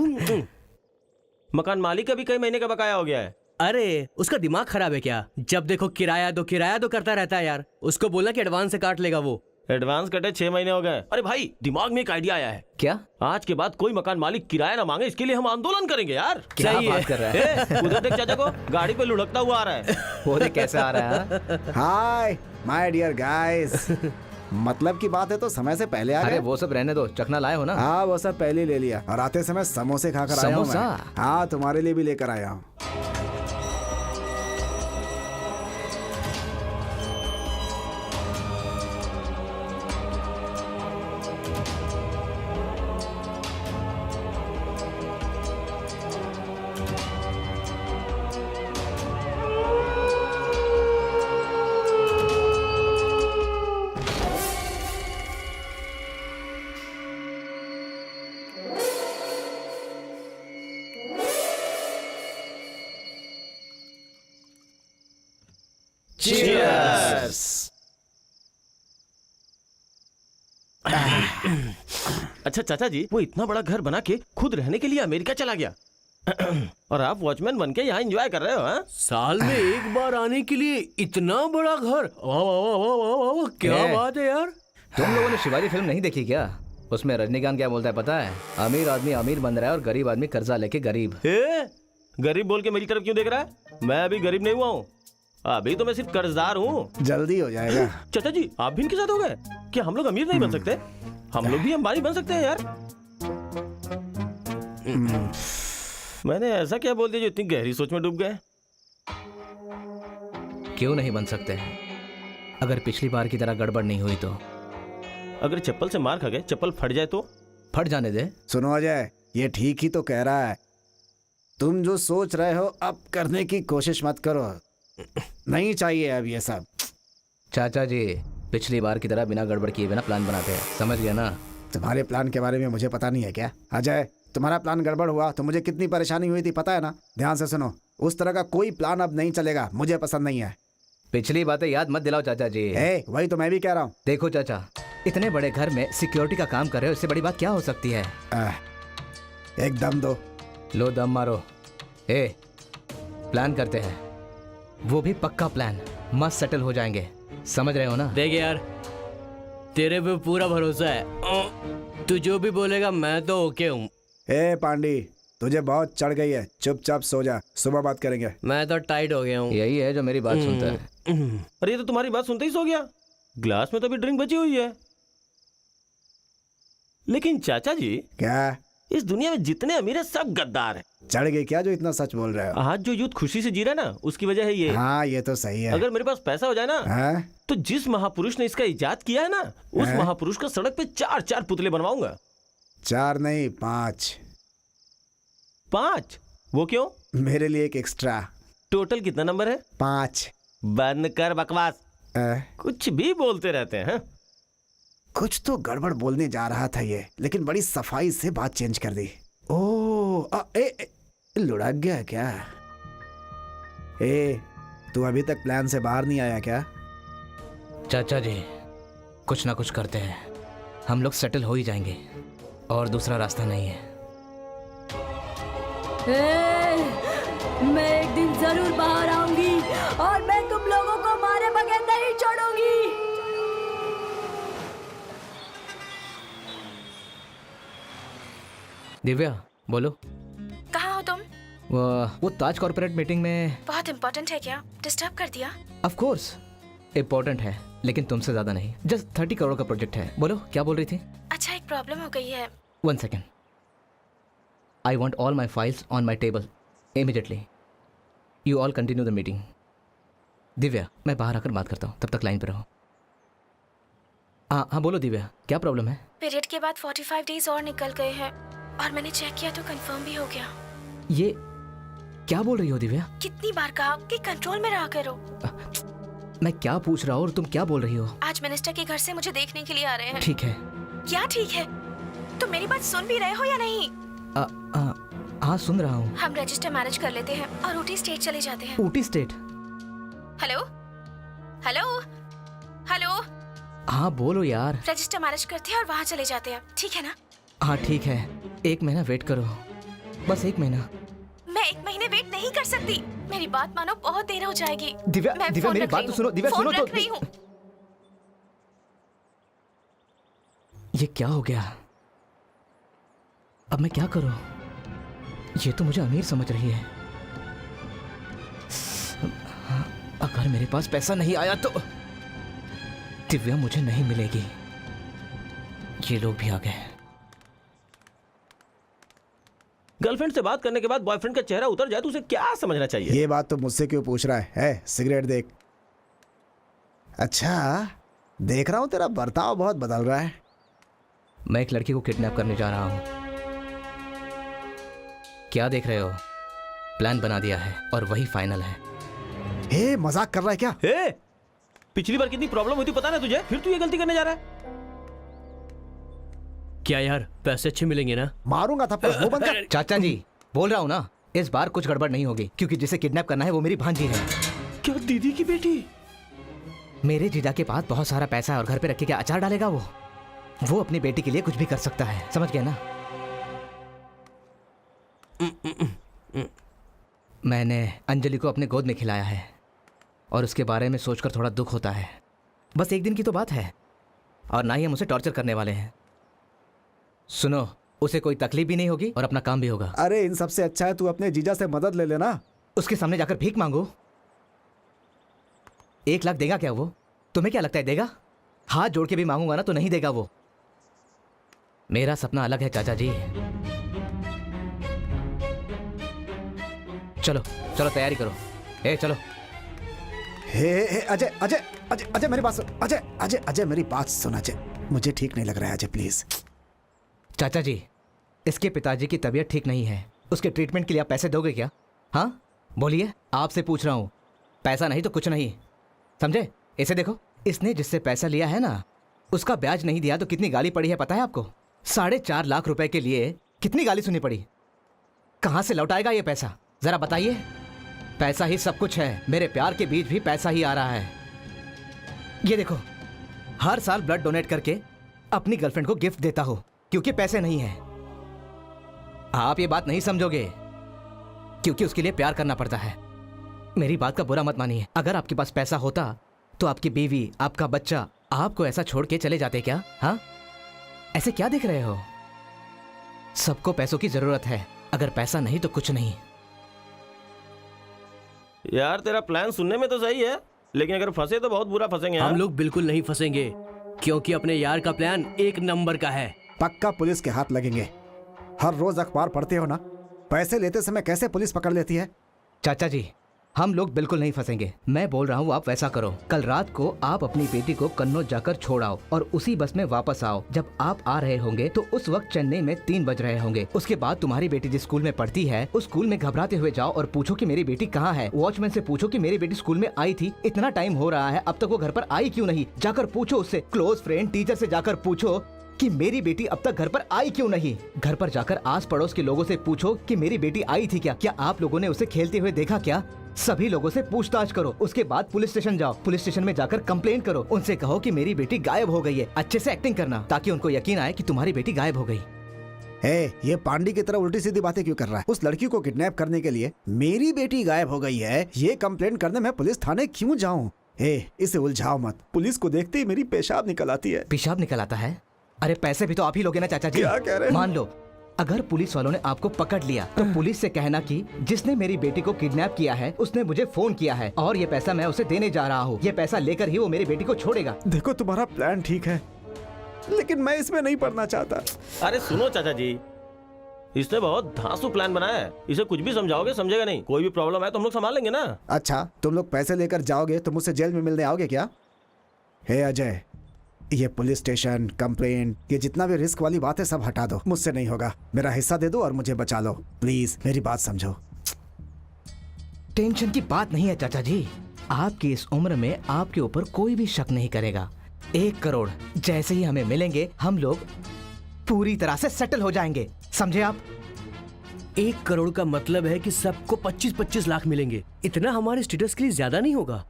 मकान मालिक का भी कई महीने का बकाया हो गया है। अरे उसका दिमाग खराब है क्या? जब देखो किराया दो करता रहता है यार। उसको बोलना कि एडवांस से काट लेगा वो। एडवांस कटे 6 महीने हो गए। अरे भाई, दिमाग में एक आइडिया आया है। क्या? आज के बाद कोई मकान मालिक किराया ना मांगे, इसके लिए हम आंदोलन करेंगे यार। क्या सही बात है। कर रहा है? उधर देख चाचा को, गाड़ी पे लुढ़कता हुआ आ रहा है। वो देख कैसे आ रहा है? हाय माय डियर गाइस, मतलब की बात है तो समय से पहले आ अरे गए। वो सब रहने दो, चखना लाए हो ना? हाँ वो सब पहले ही ले लिया, और आते समय समोसे खाकर आया हूँ मैं। समोसा? हाँ, तुम्हारे लिए भी लेकर आया हूँ। Cheers! अच्छा चाचा जी, वो इतना बड़ा घर बना के खुद रहने के लिए अमेरिका चला गया और आप वॉचमैन बन के यहाँ एंजॉय कर रहे हो? हाँ? साल में एक बार आने के लिए इतना बड़ा घर, वाह वाह वाह वाह वाह वाह, क्या बात है यार। तुम लोगों ने शिवाजी फिल्म नहीं देखी क्या? उसमें रजनीकांत क्या बोलता है पता है? अमीर आदमी अमीर बन रहा है और गरीब आदमी कर्जा लेके गरीब। गरीब बोल के मेरी तरफ क्यों देख रहा है? मैं अभी गरीब नहीं हुआ हूँ, अभी तो मैं सिर्फ कर्जदार हूँ। जल्दी हो जाएगा। चाचा जी, आप भी इनके साथ हो गए क्या? हम लोग अमीर नहीं बन सकते? हम लोग भी अंबानी बन सकते हैं यार। मैंने ऐसा क्या बोल दिया जो इतनी गहरी सोच में डूब गए? क्यों नहीं बन सकते? अगर पिछली बार की तरह गड़बड़ नहीं हुई तो? अगर चप्पल से मार खा गए, चप्पल फट जाए तो? फट जाने दे। सुनो अजय, ये ठीक ही तो कह रहा है। तुम जो सोच रहे हो अब करने की कोशिश मत करो, नहीं चाहिए अब ये सब। चाचा जी, पिछली बार की तरह बिना गड़बड़ किए बिना प्लान बनाते हैं, समझ गया ना? तुम्हारे प्लान के बारे में मुझे पता नहीं है क्या? अजय, तुम्हारा प्लान गड़बड़ हुआ तो मुझे कितनी परेशानी हुई थी पता है ना? ध्यान से सुनो, उस तरह का कोई प्लान अब नहीं चलेगा, मुझे पसंद नहीं है। पिछली बातें याद मत दिलाओ चाचा जी। वही तो मैं भी कह रहा हूँ। देखो चाचा, इतने बड़े घर में सिक्योरिटी का काम कर रहे हो, इससे बड़ी बात क्या हो सकती है? एक दम दो। लो दम मारो। प्लान करते हैं, वो भी पक्का प्लान, मस्त सेटल हो जाएंगे, समझ रहे हो ना? देख यार, तेरे पे पूरा भरोसा है, तू जो भी बोलेगा मैं तो ओके हूँ। पांडी, तुझे बहुत चढ़ गई है, चुपचाप सो जा, सुबह बात करेंगे। मैं तो टाइट हो गया हूँ। यही है जो मेरी बात सुनता है। अरे ये तो तुम्हारी बात सुनते ही सो गया। ग्लास में तो अभी ड्रिंक बची हुई है। लेकिन चाचा जी, क्या इस दुनिया में जितने अमीर हैं सब गद्दार हैं। चढ़ गई क्या जो इतना सच बोल रहे हो? आज जो यूथ खुशी से जी रहा है ना, उसकी वजह है ये। हाँ ये तो सही है। अगर मेरे पास पैसा हो जाए ना, हाँ? तो जिस महापुरुष ने इसका इजाद किया है ना, उस हाँ? महापुरुष का सड़क पे 4-4 पुतले बनवाऊंगा। 4 नहीं 5। 5? वो क्यों? मेरे लिए एक एक्स्ट्रा। टोटल कितना नंबर है? 5। बंद कर बकवास, कुछ भी बोलते रहते हैं। कुछ तो गड़बड़ बोलने जा रहा था ये, लेकिन बड़ी सफाई से बात चेंज कर दी। ओह लुढ़क गया क्या? तू अभी तक प्लान से बाहर नहीं आया क्या? चाचा जी, कुछ ना कुछ करते हैं, हम लोग सेटल हो ही जाएंगे और दूसरा रास्ता नहीं है। मैं एक दिन जरूर बाहर आऊंगी और मैं तुम लोगों को मारे बगैर नहीं छोड़ूंगी। दिव्या बोलो। कहाँ हो तुम? वो ताज कॉर्पोरेट मीटिंग में। बहुत इम्पोर्टेंट है क्या? डिस्टर्ब कर दिया? ऑफ कोर्स इम्पोर्टेंट है, लेकिन तुमसे ज्यादा नहीं। जस्ट 30 करोड़ का प्रोजेक्ट है। बोलो क्या बोल रही थी? अच्छा, एक प्रॉब्लम हो गई है। 1 second. I want all my files on my table immediately. You all continue the meeting. Divya, मैं बाहर आकर बात करता हूँ, तब तक लाइन पे रहो। हाँ बोलो दिव्या, क्या प्रॉब्लम है? पीरियड के बाद 45 डेज और निकल गए हैं और मैंने चेक किया तो कंफर्म भी हो गया। ये क्या बोल रही हो दिव्या? कितनी बार कहा कि कंट्रोल में रहा करो। मैं क्या पूछ रहा हूँ और तुम क्या बोल रही हो? आज मिनिस्टर के घर से मुझे देखने के लिए आ रहे हैं। ठीक है। क्या ठीक है? तुम मेरी बात सुन भी रहे हो या नहीं? हाँ सुन रहा हूँ। हम रजिस्टर मैनेज कर लेते हैं और ऊटी स्टेट चले जाते हैं। Ooty state? Hello hello hello. हाँ बोलो यार। रजिस्टर मैनेज करते हैं और वहाँ चले जाते हैं, ठीक है ना? हाँ ठीक है, 1 महीना वेट करो, बस 1 महीना। मैं 1 महीने वेट नहीं कर सकती, मेरी बात मानो, बहुत देर हो जाएगी। दिव्या, मैं दिव्या फोन मेरी रख बात रही तो हूँ। सुनो। दिव्या फोन सुनो तो। रख रही हूँ। ये क्या हो गया? अब मैं क्या करूं? ये तो मुझे अमीर समझ रही है। अगर मेरे पास पैसा नहीं आया तो दिव्या मुझे नहीं मिलेगी। ये लोग भी आ गए। गर्लफ्रेंड से बात करने के बाद बॉयफ्रेंड का चेहरा उतर जाए तो उसे क्या समझना चाहिए? ये बात तो मुझसे क्यों पूछ रहा है? सिगरेट देख। अच्छा, देख रहा हूँ तेरा बर्ताव बहुत बदल रहा है। मैं एक लड़की को किडनैप करने जा रहा हूं। क्या देख रहे हो? प्लान बना दिया है और वही फाइनल है। मजाक कर रहा है क्या? पिछली बार कितनी प्रॉब्लम हुई थी पता ना तुझे? फिर तू ये गलती करने जा रहा है? क्या यार, पैसे अच्छे मिलेंगे ना? मारूंगा थप्पड़, वो बंद कर। चाचा जी, बोल रहा हूं ना, इस बार कुछ गड़बड़ नहीं होगी, क्योंकि जिसे किडनैप करना है वो मेरी भांजी है। क्या दीदी की बेटी? मेरे जीजा के पास बहुत सारा पैसा है और घर पे रख के क्या अचार डालेगा वो अपनी बेटी के लिए कुछ भी कर सकता है, समझ गया ना? मैंने अंजलि को अपने गोद में खिलाया है और उसके बारे में सोचकर थोड़ा दुख होता है। बस 1 दिन की तो बात है और ना ही हम उसे टॉर्चर करने वाले हैं। सुनो, उसे कोई तकलीफ भी नहीं होगी और अपना काम भी होगा। अरे इन सबसे अच्छा है तू अपने जीजा से मदद ले लेना। उसके सामने जाकर भीख मांगो। 1 लाख देगा क्या वो? तुम्हें क्या लगता है देगा? हाथ जोड़ के भी मांगूंगा ना तो नहीं देगा वो। मेरा सपना अलग है चाचा जी। चलो चलो तैयारी करो। चलो। अजय अजय अजय अजय मेरी बात सुन। अजय अजय अजय मेरी बात सुन। अजय मुझे ठीक नहीं लग रहा है अजय, प्लीज। चाचा जी, इसके पिताजी की तबीयत ठीक नहीं है, उसके ट्रीटमेंट के लिए आप पैसे दोगे क्या? हाँ बोलिए, आपसे पूछ रहा हूँ। पैसा नहीं तो कुछ नहीं, समझे? इसे देखो, इसने जिससे पैसा लिया है ना, उसका ब्याज नहीं दिया तो कितनी गाली पड़ी है पता है आपको? 4.5 लाख रुपए के लिए कितनी गाली सुनी पड़ी। कहाँ से लौटाएगा ये पैसा, जरा बताइए। पैसा ही सब कुछ है, मेरे प्यार के बीच भी पैसा ही आ रहा है। ये देखो, हर साल ब्लड डोनेट करके अपनी गर्लफ्रेंड को गिफ्ट देता हो क्योंकि पैसे नहीं है। आप ये बात नहीं समझोगे क्योंकि उसके लिए प्यार करना पड़ता है। मेरी बात का बुरा मत मानिए। अगर आपके पास पैसा होता तो आपकी बीवी, आपका बच्चा आपको ऐसा छोड़ के चले जाते क्या? हाँ, ऐसे क्या देख रहे हो? सबको पैसों की जरूरत है, अगर पैसा नहीं तो कुछ नहीं। यार तेरा प्लान सुनने में तो सही है, लेकिन अगर फंसे तो बहुत बुरा फंसेंगे। हम लोग बिल्कुल नहीं फंसेंगे क्योंकि अपने यार का प्लान 1 नंबर का है। पक्का पुलिस के हाथ लगेंगे। हर रोज अखबार पढ़ते हो ना, पैसे लेते समय कैसे पुलिस पकड़ लेती है। चाचा जी, हम लोग बिल्कुल नहीं फंसेंगे। मैं बोल रहा हूँ आप वैसा करो, कल रात को आप अपनी बेटी को कन्नौज जाकर छोड़ आओ और उसी बस में वापस आओ। जब आप आ रहे होंगे तो उस वक्त चेन्नई में 3 बज रहे होंगे। उसके बाद तुम्हारी बेटी जिस स्कूल में पढ़ती है उस स्कूल में घबराते हुए जाओ और पूछो कि मेरी बेटी कहाँ है। वॉचमैन से पूछो कि मेरी बेटी स्कूल में आई थी, इतना टाइम हो रहा है, अब तक वो घर पर आई क्यों नहीं। जाकर पूछो उससे, क्लोज फ्रेंड टीचर से जाकर पूछो कि मेरी बेटी अब तक घर पर आई क्यों नहीं। घर पर जाकर आस पड़ोस के लोगों से पूछो कि मेरी बेटी आई थी क्या आप लोगों ने उसे खेलते हुए देखा क्या। सभी लोगों से पूछताछ करो। उसके बाद पुलिस स्टेशन जाओ, पुलिस स्टेशन में जाकर कंप्लेंट करो। उनसे कहो कि मेरी बेटी गायब हो गई है। अच्छे से एक्टिंग करना ताकि उनको यकीन आए कि तुम्हारी बेटी गायब हो गई। ये पांडी की तरह उल्टी सीधी बातें क्यों कर रहा है। उस लड़की को किडनैप करने के लिए मेरी बेटी गायब हो गई है, ये कंप्लेंट करने मैं पुलिस थाने क्यों जाऊँ। इसे उलझाओ मत, पुलिस को देखते ही मेरी पेशाब निकल आती है। पेशाब निकल आता है? अरे पैसे भी तो आप ही लोगे ना चाचा जी। क्या कह रहे हैं? मान लो अगर पुलिस वालों ने आपको पकड़ लिया तो पुलिस से कहना कि जिसने मेरी बेटी को किडनैप किया है उसने मुझे फोन किया है और ये पैसा मैं उसे देने जा रहा हूँ। ये पैसा लेकर ही वो मेरी बेटी को छोड़ेगा। देखो तुम्हारा प्लान ठीक है, लेकिन मैं इसमें नहीं पड़ना चाहता। अरे सुनो चाचा जी, इसने बहुत धांसू प्लान बनाया है। इसे कुछ भी समझाओगे समझेगा नहीं। कोई भी प्रॉब्लम है तो हम लोग संभाल लेंगे ना। अच्छा, तुम लोग पैसे लेकर जाओगे तो मुझसे जेल में मिलने आओगे क्या। हे अजय, ये पुलिस स्टेशन, कंप्लेंट, ये जितना भी रिस्क वाली बात है सब हटा दो। मुझसे नहीं होगा, मेरा हिस्सा दे दो और मुझे बचा लो प्लीज। मेरी बात समझो। टेंशन की बात नहीं है चाचा जी, आपकी इस उम्र में आपके ऊपर कोई भी शक नहीं करेगा। 1 करोड़ जैसे ही हमें मिलेंगे हम लोग पूरी तरह से सेटल हो जाएंगे, समझे आप। 1 करोड़ का मतलब है कि सबको 25-25 लाख मिलेंगे। इतना हमारे स्टेटस के लिए ज्यादा नहीं होगा?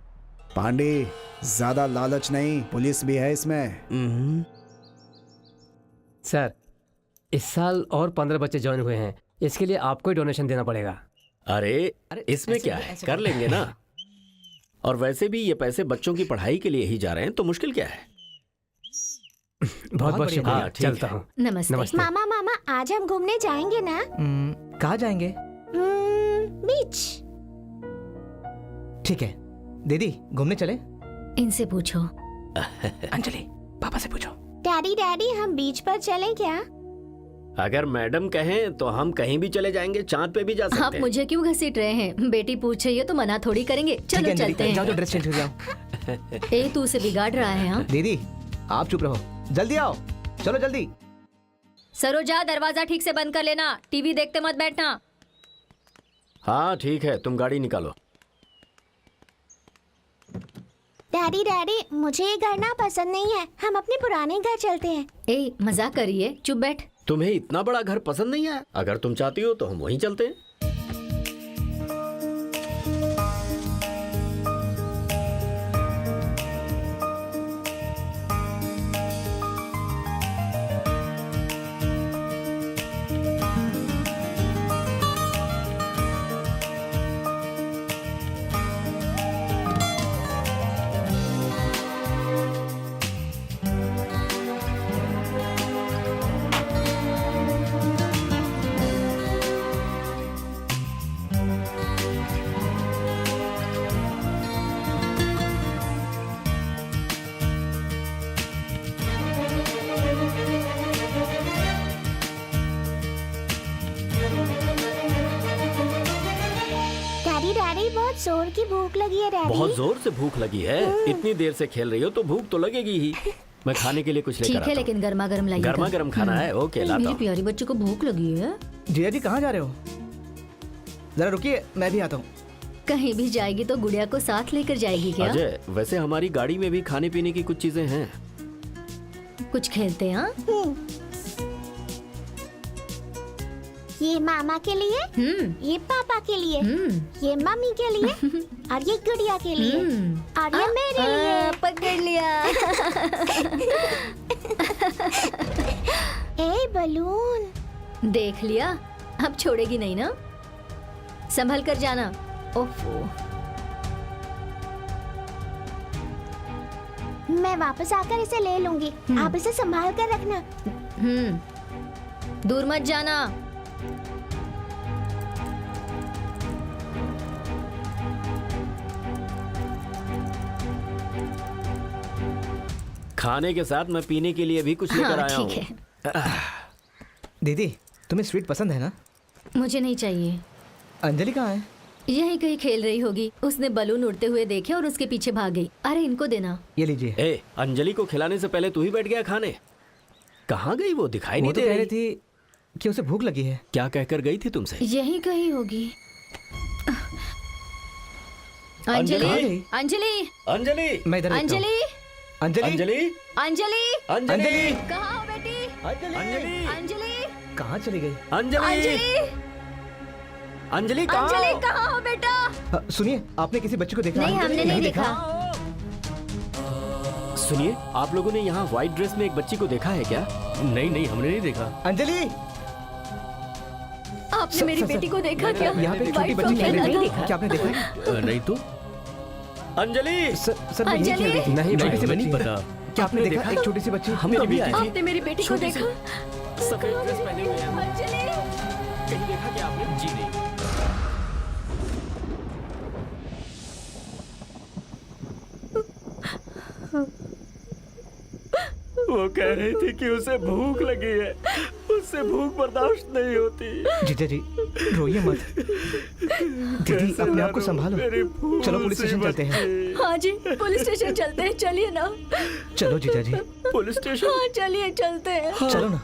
पांडे, ज्यादा लालच नहीं, पुलिस भी है इसमें। सर, इस साल और 15 बच्चे ज्वाइन हुए हैं, इसके लिए आपको ही डोनेशन देना पड़ेगा। अरे इसमें क्या है, कर लेंगे ना। और वैसे भी ये पैसे बच्चों की पढ़ाई के लिए ही जा रहे हैं, तो मुश्किल क्या है। बहुत बहुत शुक्रिया। हाँ, ठीक चलता है। हूँ। नमस्ते। नमस्ते। मामा आज हम घूमने जाएंगे ना। कहाँ जाएंगे? बीच। ठीक है दीदी, घूमने चले। इनसे पूछो। अंजलि, पापा से पूछो। डैडी हम बीच पर चलें क्या। अगर मैडम कहें तो हम कहीं भी चले जाएंगे, चांद पे भी जा आप सकते हैं। मुझे क्यों घसीट रहे हैं। बेटी पूछ रही है तो मना थोड़ी करेंगे। ठीक चलो है अंजलि, चलते जाओ हैं। ड्रेस चेंज हो जाओ। ए तू उसे बिगाड़ रहा है। हाँ दीदी आप चुप रहो, जल्दी आओ, चलो जल्दी। सरोजा, दरवाजा ठीक से बंद कर लेना, टीवी देखते मत बैठना। हाँ ठीक है, तुम गाड़ी निकालो। डैडी मुझे ये घर ना पसंद नहीं है, हम अपने पुराने घर चलते हैं। ए मजाक करिए, चुप बैठ। तुम्हें इतना बड़ा घर पसंद नहीं है? अगर तुम चाहती हो तो हम वहीं चलते हैं। डैडी बहुत जोर की भूख लगी है डैडी। बहुत जोर से भूख लगी है? इतनी देर से खेल रही हो तो भूख तो लगेगी ही। मैं खाने के लिए कुछ लेकर ठीक आता है, हूँ। लेकिन गर्मा गर्म लाइए। गर्मा गर्म खाना है। ओके, लाता मेरी हूँ। प्यारी बच्ची को भूख लगी है। जिया जी कहाँ जा रहे हो? जरा रुकिए, मैं भी आता हूँ। कहीं भी जाएगी तो गुड़िया को साथ लेकर जाएगी क्या? अजय, वैसे हमारी गाड़ी में भी खाने पीने की कुछ चीजें हैं। कुछ खेलते हैं। ये मामा के लिए, ये पापा के लिए, ये मम्मी के लिए और ये गुड़िया के लिए और ये मेरे लिए। पकड़ लिया। ए बलून। देख लिया, अब छोड़ेगी नहीं ना। संभल कर जाना। ओफो। मैं वापस आकर इसे ले लूंगी, आप इसे संभाल कर रखना। दूर मत जाना। खाने के साथ मैं पीने के लिए भी कुछ लेकर हाँ, आया हूँ। ठीक है। दीदी तुम्हें स्वीट पसंद है ना? मुझे नहीं चाहिए। अंजलि कहाँ है? यहीं कहीं खेल रही होगी। उसने बलून उड़ते हुए देखे और उसके पीछे भाग गई। अरे इनको देना। ये लीजिए। ए, अंजलि को खिलाने से पहले तू ही बैठ गया खाने। कहाँ गई वो? दिखाई वो नहीं तो दे कह रही रही। थी कि उसे भूख लगी है। क्या कहकर गई थी तुमसे? यहीं कहीं होगी। अंजलि? अंजलि, अंजलि, अंजलि, मैं इधर देखता हूँ। अंजलि, अंजलि अंजलि, अंजलि, अंजलि, कहाँ हो बेटी? अंजलि, अंजलि, कहाँ चली गई? अंजलि, अंजलि, अंजलि कहाँ अंजलि हो? कहाँ हो बेटा? सुनिए, आपने किसी बच्चे को देखा? नहीं, हमने नहीं देखा। सुनिए, आप लोगों ने यहाँ व्हाइट ड्रेस में एक बच्ची को देखा है क्या? नहीं नहीं, हमने नहीं देखा। अंजलि, आपने मेरी बेटी को देखा क्या? यहाँ पे एक छोटी व्हाइट बच्ची फ्रॉक खेल पहना रही था। है। क्या आपने देखा? नहीं तो अंजलि, सर वो यही खेल रही थी। नहीं, छोटी सी हमें नहीं बच्ची। पता। क्या आपने आपने देखा? देखा? एक छोटी सी बच्ची। हम तो भी आए थे। आपने मेरी बेटी को छोटी सी- देखा? सफेद ड्रेस पहने हुए हैं। अंजलि, कहीं देखा क्या आपने? जी नहीं। वो कह रही थी कि उसे भूख लगी है, उससे भूख बर्दाश्त नहीं होती। जीजा जी रोइए मत। दीदी अपने आप को संभालो। चलो पुलिस स्टेशन चलते हैं। हाँ जी, पुलिस स्टेशन चलते हैं। चलिए ना। चलो जीजा जी, पुलिस स्टेशन? हाँ चलिए, चलते हैं। चलो ना।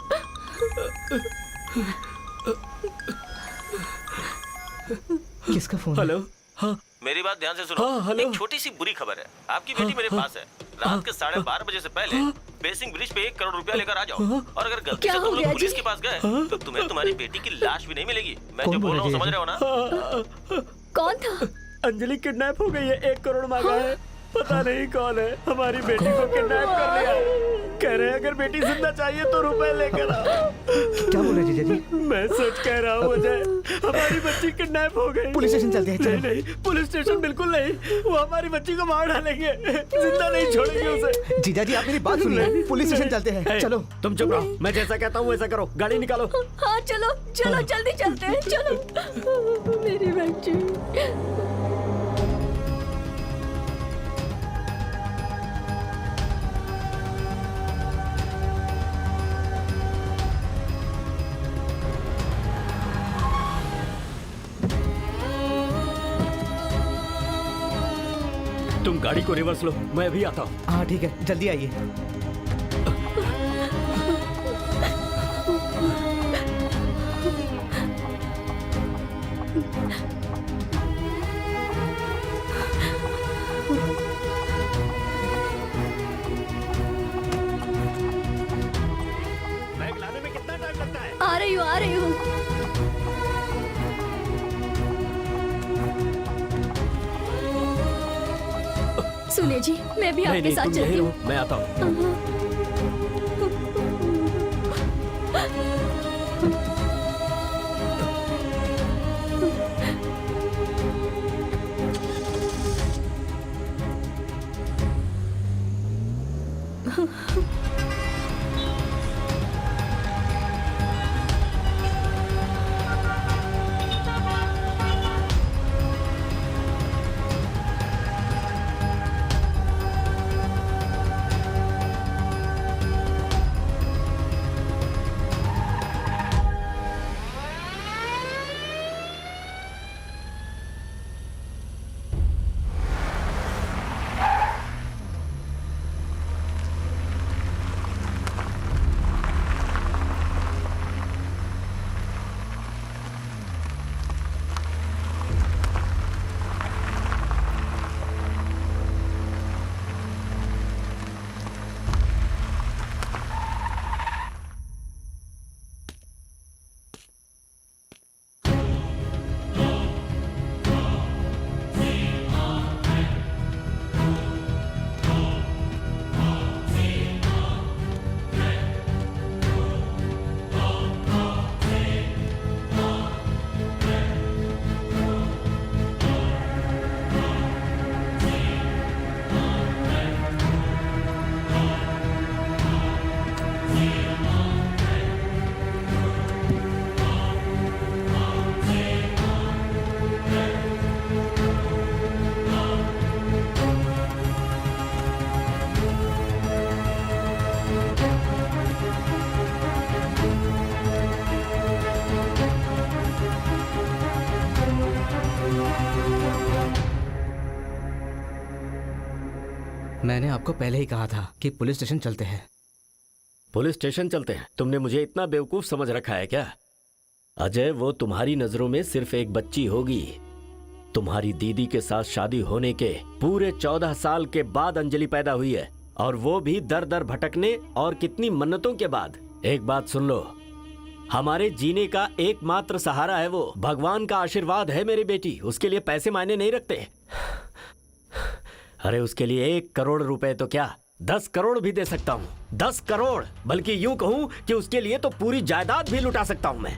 किसका फोन है? हेलो। हाँ मेरी बात ध्यान से सुनो। हाँ, हेलो। एक छोटी सी बुरी खबर है। आपकी बेटी मेरे पास है। रात के 12:30 बजे से पहले बेसिंग ब्रिज पे 1 करोड़ रुपया लेकर आ जाओ। और अगर गलती क्या से हो तुम लोग गया पुलिस जी? के पास गए तो तुम्हें तुम्हारी बेटी की लाश भी नहीं मिलेगी। मैं कौन जो बोल बोल रहा हूँ रही है समझ रहे हो ना? कौन था? अंजलि किडनैप हो गई है। 1 करोड़ मांगा है। पता नहीं कौन है। हमारी बेटी को किडनैप कर लिया है। कह रहे हैं अगर बेटी जिंदा चाहिए तो रुपए लेकर आओ। क्या बोल रहे जीजा जी? मैं सच कह रहा हूँ अजय, हमारी बच्ची किडनैप हो गई। पुलिस स्टेशन चलते हैं, चलो। नहीं नहीं, पुलिस स्टेशन बिल्कुल नहीं। वो हमारी बच्ची को मार डालेंगे, जिंदा नहीं छोड़ेंगे उसे। जीजा जी आप मेरी बात सुनिए। पुलिस स्टेशन चलते हैं। चलो। तुम चुप रहो। मैं जैसा कहता हूँ वैसा करो। गाड़ी निकालो। हाँ चलो चलो, जल्दी चलते हैं। चलो मेरी बच्ची। तुम गाड़ी को रिवर्स लो, मैं अभी आता हूँ। हाँ ठीक है, जल्दी आइए। बैग लाने में कितना टाइम लगता है? आ रही हूँ, आ रही हूँ। सुनिए जी, मैं भी नहीं आपके नहीं, साथ तुम चलती यहीं हूँ। रहो, मैं आता हूँ। आपको पहले ही कहा था कि पुलिस स्टेशन चलते हैं। पुलिस स्टेशन चलते हैं? तुमने मुझे इतना बेवकूफ समझ रखा है क्या? अजय, वो तुम्हारी नजरों में सिर्फ एक बच्ची होगी। तुम्हारी दीदी के साथ शादी होने के पूरे 14 साल के बाद अंजलि पैदा हुई है, और वो भी दर दर भटकने और कितनी मन्नतों के बाद। एक बात सुन लो, हमारे जीने का एकमात्र सहारा है वो। भगवान का आशीर्वाद है मेरी बेटी, उसके लिए पैसे मायने नहीं रखते। अरे उसके लिए 1 करोड़ रुपए तो क्या, 10 करोड़ भी दे सकता हूँ। 10 करोड़, बल्कि यूं कहूं कि उसके लिए तो पूरी जायदाद भी लुटा सकता हूं मैं।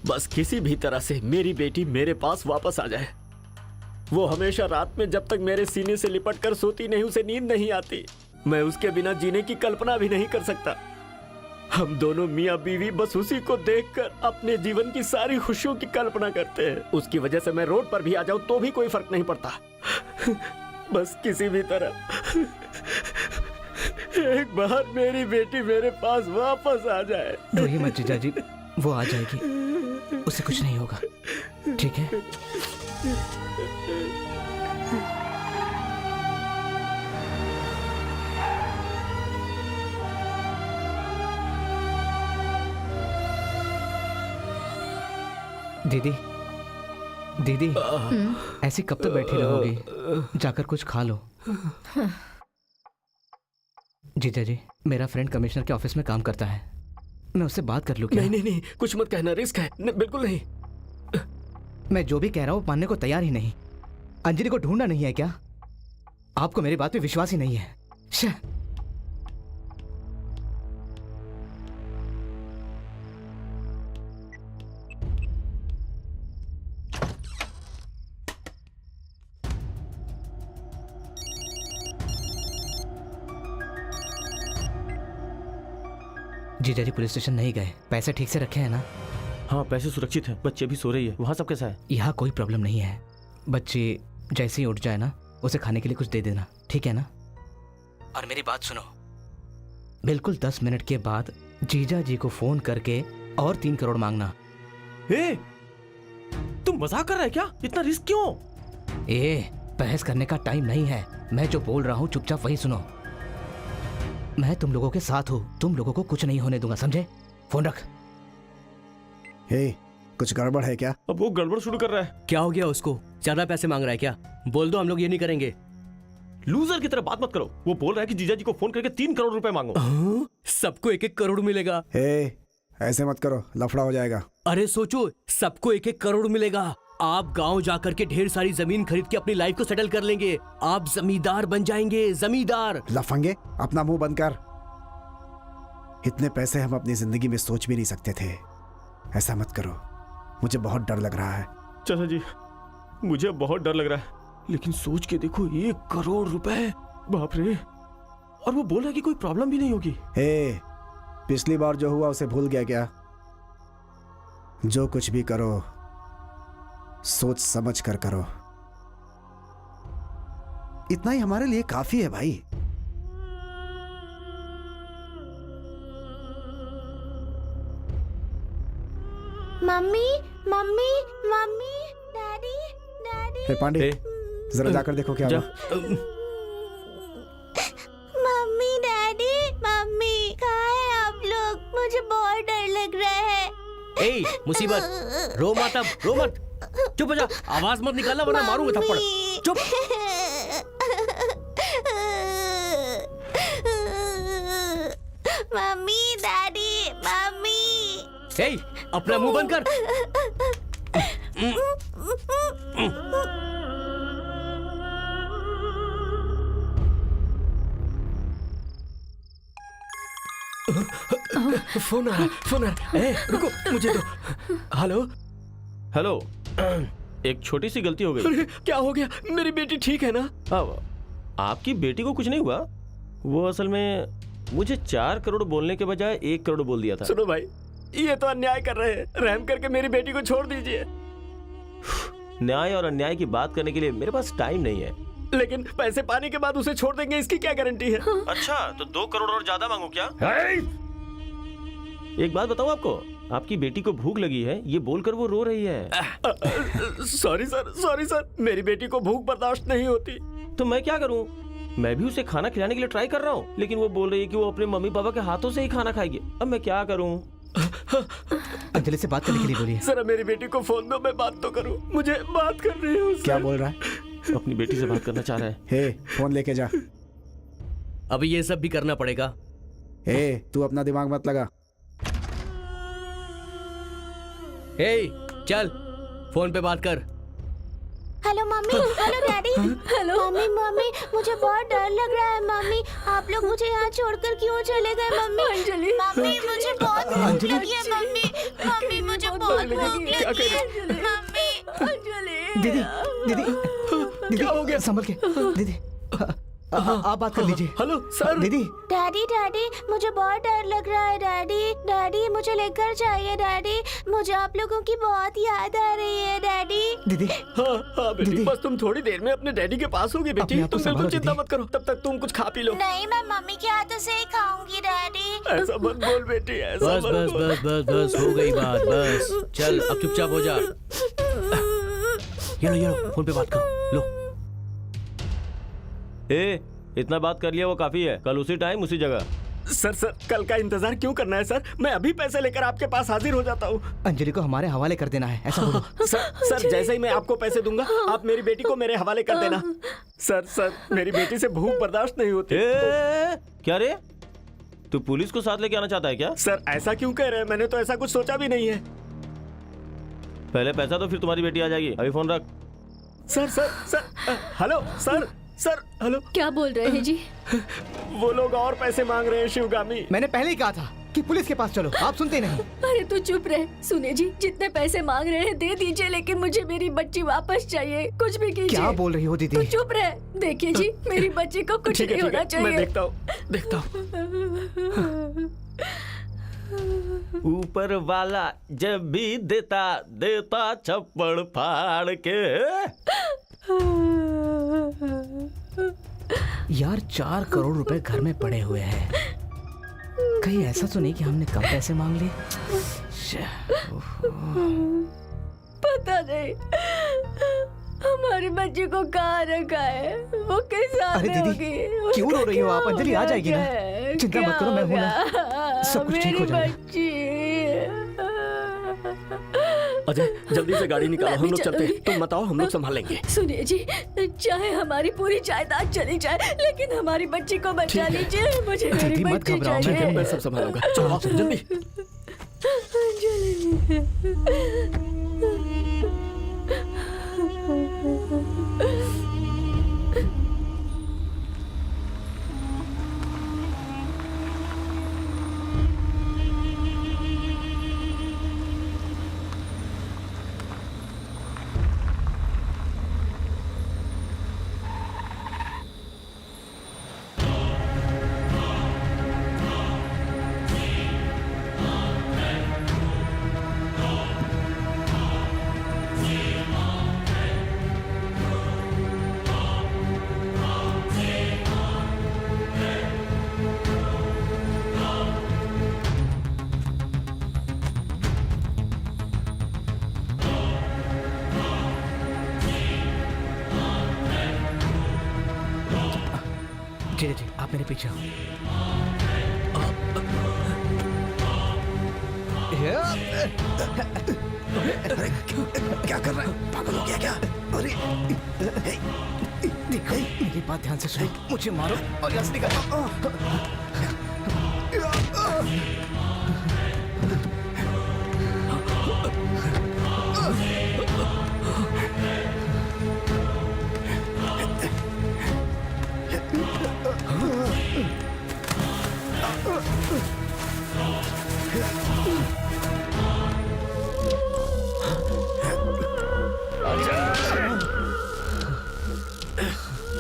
बस किसी भी तरह से मेरी बेटी मेरे पास वापस आ जाए। वो हमेशा रात में जब तक मेरे सीने से लिपट कर सोती नहीं, उसे नींद नहीं आती। मैं उसके बिना जीने की कल्पना भी नहीं कर सकता। हम दोनों मियाँ बीवी बस उसी को देखकर अपने जीवन की सारी खुशियों की कल्पना करते हैं। उसकी वजह से मैं रोड पर भी आ जाऊं तो भी कोई फर्क नहीं पड़ता। बस किसी भी तरह एक बार मेरी बेटी मेरे पास वापस आ जाए। रोइए मत जीजा जी, वो आ जाएगी, उसे कुछ नहीं होगा, ठीक है? दीदी, दीदी, ऐसी कब तक बैठी रहोगी? जाकर कुछ खा लो। जीजा जी, मेरा फ्रेंड कमिश्नर के ऑफिस में काम करता है, मैं उससे बात कर लूं क्या? नहीं नहीं नहीं, कुछ मत कहना, रिस्क है। बिल्कुल नहीं। मैं जो भी कह रहा हूं मानने को तैयार ही नहीं। अंजलि को ढूंढना नहीं है क्या? आपको मेरी बात पे विश्वास ही नहीं है। जीजा जी पुलिस स्टेशन नहीं गए, पैसे ठीक से रखे हैं ना? हाँ, पैसे सुरक्षित हैं, बच्चे भी सो रही है। वहाँ सब कैसा है? यहाँ कोई प्रॉब्लम नहीं है। बच्चे जैसे ही उठ जाए ना, उसे खाने के लिए कुछ दे देना, ठीक है ना? और मेरी बात सुनो, बिल्कुल 10 मिनट के बाद जीजा जी को फोन करके और 3 करोड़ मांगना। ए, तुम मजाक कर रहा है क्या? इतना रिस्क क्यों? बहस करने का टाइम नहीं है। मैं जो बोल रहा हूँ चुपचाप वही सुनो। मैं तुम लोगों के साथ हूँ, तुम लोगों को कुछ नहीं होने दूंगा, समझे? फोन रख। कुछ गड़बड़ है क्या? अब वो गड़बड़ शुरू कर रहा है। क्या हो गया उसको? ज्यादा पैसे मांग रहा है क्या? बोल दो, हम लोग ये नहीं करेंगे। लूजर की तरह बात मत करो। वो बोल रहा है कि जीजा जी को फोन करके 3 करोड़ रुपए मांगो। सबको 1-1 करोड़ मिलेगा। ऐसे मत करो, लफड़ा हो जाएगा। अरे सोचो, सबको 1-1 करोड़ मिलेगा। आप गांव जाकर के ढेर सारी जमीन खरीद के अपनी लाइफ को सेटल कर लेंगे। आप जमींदार बन जाएंगे, जमींदार। लफंगे, अपना मुंह बंद कर। इतने पैसे हम अपनी जिंदगी में सोच भी नहीं सकते थे। ऐसा मत करो, मुझे बहुत डर लग रहा है। चाचा जी, मुझे बहुत डर लग रहा है, लेकिन सोच के देखो, 1 करोड़ रुपए, बाप रे। और वो बोल रहा है कि कोई प्रॉब्लम भी नहीं होगी। पिछली बार जो हुआ उसे भूल गया क्या? जो कुछ भी करो सोच समझ कर करो। इतना ही हमारे लिए काफी है भाई। Mummy, mummy, mummy, daddy, daddy. Pandey, जरा जाकर देखो क्या हुआ। मम्मी, डैडी, मम्मी, कहाँ है आप लोग? मुझे बहुत डर लग रहा है। मुसीबत, रो मत अब, रो मत। चुप हो जा, आवाज मत निकालना वरना मारूंगा थप्पड़। चुप। Mummy, daddy, mummy. अपना मुंह बंद कर। फोन आ रहा है। रुको, मुझे दो। Hello hello. एक छोटी सी गलती हो गई। अरे क्या हो गया? मेरी बेटी ठीक है ना? अब आपकी बेटी को कुछ नहीं हुआ। वो असल में मुझे 4 करोड़ बोलने के बजाय 1 करोड़ बोल दिया था। सुनो भाई, ये तो अन्याय कर रहे हैं। रहम करके मेरी बेटी को छोड़ दीजिए। न्याय और अन्याय की बात करने के लिए मेरे पास टाइम नहीं है। लेकिन पैसे पाने के बाद उसे छोड़ देंगे, इसकी क्या गारंटी है? अच्छा, तो 2 करोड़ और ज्यादा मांगू क्या? एक बात बताऊं आपको, आपकी बेटी को भूख लगी है, ये बोलकर वो रो रही है। सॉरी सर, मेरी बेटी को भूख बर्दाश्त नहीं होती। तो मैं क्या करूं? मैं भी उसे खाना खिलाने के लिए ट्राई कर रहा हूं, लेकिन वो बोल रही है कि वो अपने मम्मी पापा के हाथों से ही खाना खाएगी। अब मैं क्या करूं? अंजलि से बात करने के लिए बोलिए। सर मेरी बेटी को फोन दो, मैं बात तो करूं, मुझे बात करनी है उससे। क्या बोल रहा है? अपनी बेटी से बात करना चाह रहा है। हे, फोन लेके जा। अभी ये सब भी करना पड़ेगा। हे, तू अपना दिमाग मत लगा। हे चल फोन पे बात कर। Hello mummy, hello daddy. Hello mummy, mummy मुझे बहुत डर लग रहा है मम्मी। आप लोग मुझे यहाँ छोड़कर क्यों चले गए मम्मी? अंजलि, मम्मी मुझे बहुत भूख लगी है मम्मी। मम्मी मुझे बहुत भूख लगी है मम्मी। अंजलि, दीदी दीदी दीदी क्या हो गया? संभल के दीदी, आप बात कर लीजिए। Hello sir. दीदी। डैडी डैडी मुझे बहुत डर लग रहा है डैडी। डैडी मुझे लेकर जाइए डैडी, मुझे आप लोगों की बहुत याद आ रही है डैडी। दीदी। हाँ बेटी, बस तुम थोड़ी देर में अपने डैडी के पास होगी बेटी, तुम बिल्कुल चिंता मत करो, तब तक तुम कुछ खा पी लो। नहीं, मैं मम्मी के हाथों से ही खाऊंगी डैडी। ऐसा मत बोल बेटी, ऐसा बस मत बस बोल। बस बस बस हो गई बात, बस चल अब चुपचाप हो जा। ये लो फोन पे बात करो, लो। इतना बात कर लिया वो काफी है। कल उसी टाइम उसी जगह। सर कल का इंतजार क्यों करना है सर? मैं अभी पैसे लेकर आपके पास हाजिर हो जाता हूँ। अंजलि को हमारे हवाले कर देना है, ऐसा बोलो। सर जैसे ही मैं आपको पैसे दूंगा, आप मेरी बेटी को मेरे हवाले कर देना। सर मेरी बेटी से भूख बर्दाश्त नहीं होती। क्या रे, तू पुलिस को साथ लेके आना चाहता है क्या? सर ऐसा क्यों कह रहे हैं? मैंने तो ऐसा कुछ सोचा भी नहीं है। पहले पैसा तो फिर तुम्हारी बेटी आ जाएगी। अभी फोन रख। Sir hello sir hello. क्या बोल रहे हैं जी? वो लोग और पैसे मांग रहे हैं शिवगामी। मैंने पहले ही कहा था कि पुलिस के पास चलो, आप सुनते नहीं। अरे तू चुप रहे। सुने जी, जितने पैसे मांग रहे हैं दे दीजिए, लेकिन मुझे मेरी बच्ची वापस चाहिए। कुछ भी कीजिए। क्या बोल रही हो दीदी? तू चुप रहे। देखिए जी, मेरी बच्ची को कुछ नहीं होना चाहिए। मैं देखता हूँ। ऊपर वाला जब भी देता चप्पड़ फाड़ के। यार 4 करोड़ रुपए घर में पड़े हुए हैं, कहीं ऐसा तो नहीं कि हमने कम पैसे मांग लिए? पता नहीं हमारी बच्ची को कहाँ रखा है, वो किस हाल अरे में दीदी, होगी? क्यों रो रही हो आप? अंजलि आ जाएगी ना, चिंता मत करो, मैं हूं ना, सब कुछ ठीक हो जाएगा। अजय जल्दी से गाड़ी निकालो, हम लोग चलते हैं। तुम बताओ, हम लोग संभालेंगे। सुनिए जी, चाहे हमारी पूरी जायदाद चली जाए, लेकिन हमारी बच्ची को बचा लीजिए। मुझे मेरी बच्ची चाहिए। मैं सब संभालूंगा। चलो जल्दी। जी आप मेरे पीछे आओ। क्या कर रहा है? पागल हो गया क्या? अरे देखो, मेरी बात ध्यान से सुनो, मुझे मारो और यहाँ से निकलो।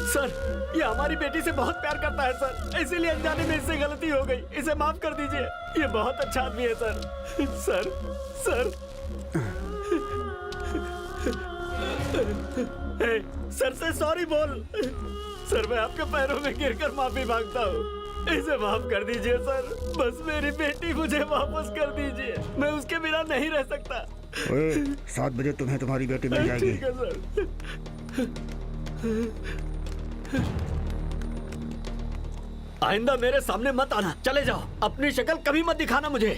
सर ये हमारी बेटी से बहुत प्यार करता है सर, इसीलिए अनजाने में इससे गलती हो गई। इसे माफ कर दीजिए, ये बहुत अच्छा आदमी है सर। सर से सॉरी बोल। सर मैं आपके पैरों में गिरकर माफी मांगता हूँ, इसे माफ कर दीजिए सर। बस मेरी बेटी मुझे वापस कर दीजिए, मैं उसके बिना नहीं रह सकता। 7 बजे तुम्हें तुम्हारी बेटी मिल जाएगी। ठीक है सर। आइंदा मेरे सामने मत आना, चले जाओ। अपनी शक्ल कभी मत दिखाना मुझे।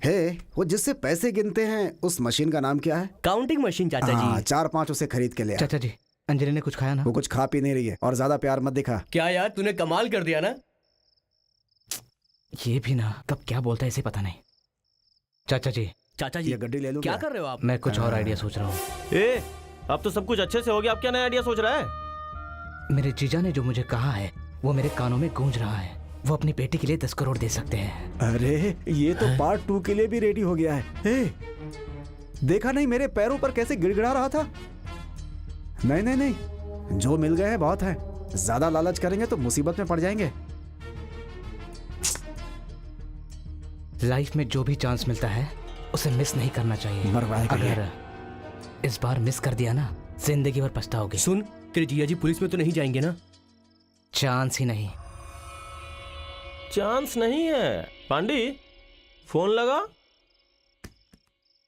हे, वो जिससे पैसे गिनते हैं उस मशीन का नाम क्या है? काउंटिंग मशीन चाचा हाँ, जी। 4-5 उसे खरीद के ले आ। चाचा जी, अंजलि ने कुछ खाया ना? वो कुछ खा पी नहीं रही है और ज्यादा प्यार मत दिखा। क्या यार, तूने कमाल कर दिया ना। ये भी ना कब क्या बोलता है इसे पता नहीं। चाचा जी, चाचा जी ये गड्डी ले लूं क्या क्या? कर रहे हो आप? मैं कुछ और आइडिया सोच रहा हूँ। ए, अब तो सब कुछ अच्छे से हो गया, अब क्या नया आइडिया सोच रहा है? मेरे जीजा ने जो मुझे कहा है वो मेरे कानों में गूंज रहा है। वो अपनी बेटी के लिए 10 करोड़ दे सकते हैं। अरे ये तो पार्ट 2 के लिए भी रेडी हो गया है। हे, देखा नहीं मेरे पैरों पर कैसे गिड़गिड़ा रहा था? नहीं नहीं नहीं, जो मिल गए हैं बहुत है। ज्यादा लालच करेंगे तो मुसीबत में पड़ जाएंगे। लाइफ में जो भी चांस मिलता है उसे मिस नहीं करना चाहिए। मरवाएगा ये। अगर इस बार मिस कर दिया ना, जिंदगी भर पछताओगे। सुन, तेरे जीजा जी पुलिस में तो नहीं जाएंगे ना? चांस ही नहीं। चांस नहीं है। पांडी, फोन लगा।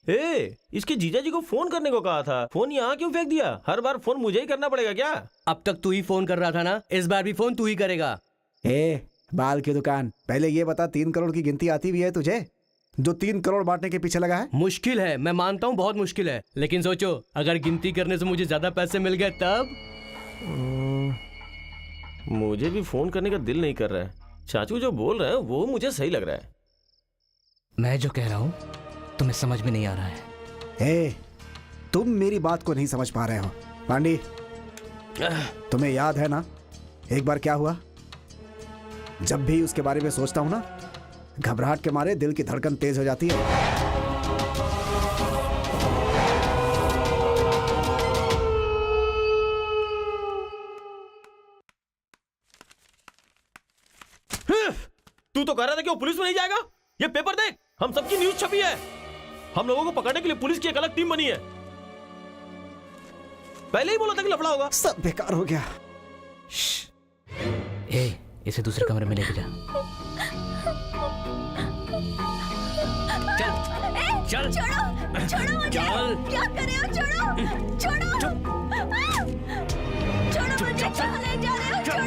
ए, इसके जीजा जी को फोन करने को कहा था, फोन यहाँ क्यों फेंक दिया? हर बार फोन मुझे ही करना पड़ेगा क्या? अब तक तू ही फोन कर रहा था ना, इस बार भी फोन तू ही करेगा। ए, बाल की दुकान, पहले ये बता 3 करोड़ की गिनती आती भी है तुझे, जो 3 करोड़ बांटने के पीछे लगा है? मुश्किल है, मैं मानता हूँ बहुत मुश्किल है, लेकिन सोचो अगर गिनती करने से मुझे ज्यादा पैसे मिल गए तब। मुझे भी फोन करने का दिल नहीं कर रहा है। चाचू जो बोल रहे हैं वो मुझे सही लग रहा है। मैं जो कह रहा हूँ तुम्हें समझ में नहीं आ रहा है। ए, तुम मेरी बात को नहीं समझ पा रहे हो। पांडी, तुम्हें याद है ना एक बार क्या हुआ? जब भी उसके बारे में सोचता हूं ना, घबराहट के मारे दिल की धड़कन तेज हो जाती है। तू तो कह रहा था कि वो पुलिस में नहीं जाएगा। ये पेपर देख, हम सबकी न्यूज छपी है। हम लोगों को पकड़ने के लिए पुलिस की एक अलग टीम बनी है। पहले ही बोला था कि लफड़ा होगा। सब बेकार हो गया। ए, इसे दूसरे कमरे में लेके जा। चल छोड़ो, छोड़ो मुझे। चल। क्या कर रहे हो? छोड़ो, छोड़ो, छोड़ो मुझे। कहाँ ले जा रहे हो? छोड़ो,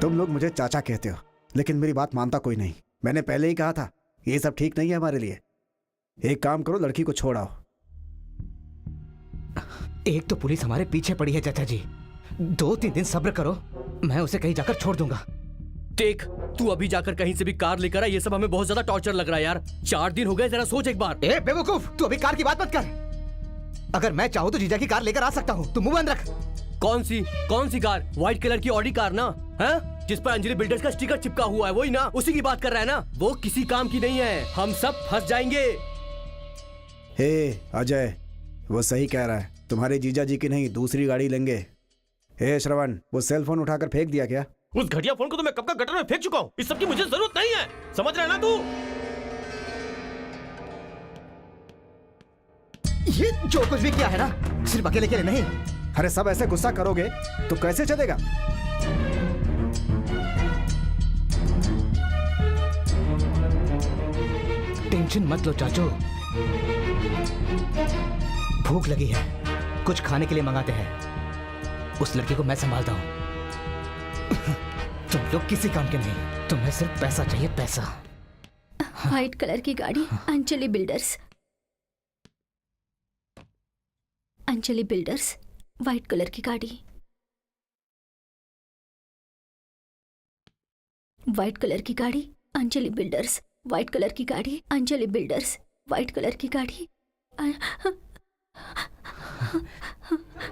तुम लोग मुझे चाचा कहते हो, लेकिन मेरी बात मानता कोई नहीं। मैंने पहले ही कहा था ये सब ठीक नहीं है हमारे लिए। एक काम करो, लड़की को छोड़ आओ। एक तो पुलिस हमारे पीछे पड़ी है चाचा जी। 2-3 दिन सब्र करो, मैं उसे कहीं जाकर छोड़ दूंगा। देख, तू अभी जाकर कहीं से भी कार लेकर आ, ये सब हमें बहुत ज्यादा टॉर्चर लग रहा है यार। 4 दिन हो गए, जरा सोच एक बार। ए बेवकूफ, तू अभी कार की बात मत कर। अगर मैं चाहूँ तो जीजा की कार लेकर आ सकता हूँ, तू मुंह बंद रख। कौन सी कार? व्हाइट कलर की ऑडी कार ना, है जिस पर अंजलि बिल्डर्स का स्टिकर चिपका हुआ है, वही ना? उसी की बात कर रहा है ना? वो किसी काम की नहीं है, हम सब फंस जाएंगे। हे अजय, वो सही कह रहा है। तुम्हारे जीजा जी की नहीं, दूसरी गाड़ी लेंगे। हे श्रवण, वो सेल फोन उठाकर फेंक दिया क्या? उस घटिया फोन को तो मैं कब का गटर में फेंक चुका हूँ। इस सब की मुझे जरूरत नहीं है, समझ रहा है ना तू? ये जो कुछ भी किया है ना, सिर्फ अकेले के लिए नहीं। अरे सब ऐसे गुस्सा करोगे तो कैसे चलेगा? टेंशन मत लो चाचू, भूख लगी है, कुछ खाने के लिए मंगाते हैं। उस लड़की को मैं संभालता हूँ। तुम लोग किसी काम के नहीं, तुम्हें सिर्फ पैसा चाहिए, पैसा। व्हाइट कलर की गाड़ी, Anjali builders. Anjali builders, white colour की गाड़ी। व्हाइट कलर की गाड़ी, अंजलि बिल्डर्स। व्हाइट कलर की गाड़ी, अंजलि बिल्डर्स। व्हाइट कलर की गाड़ी।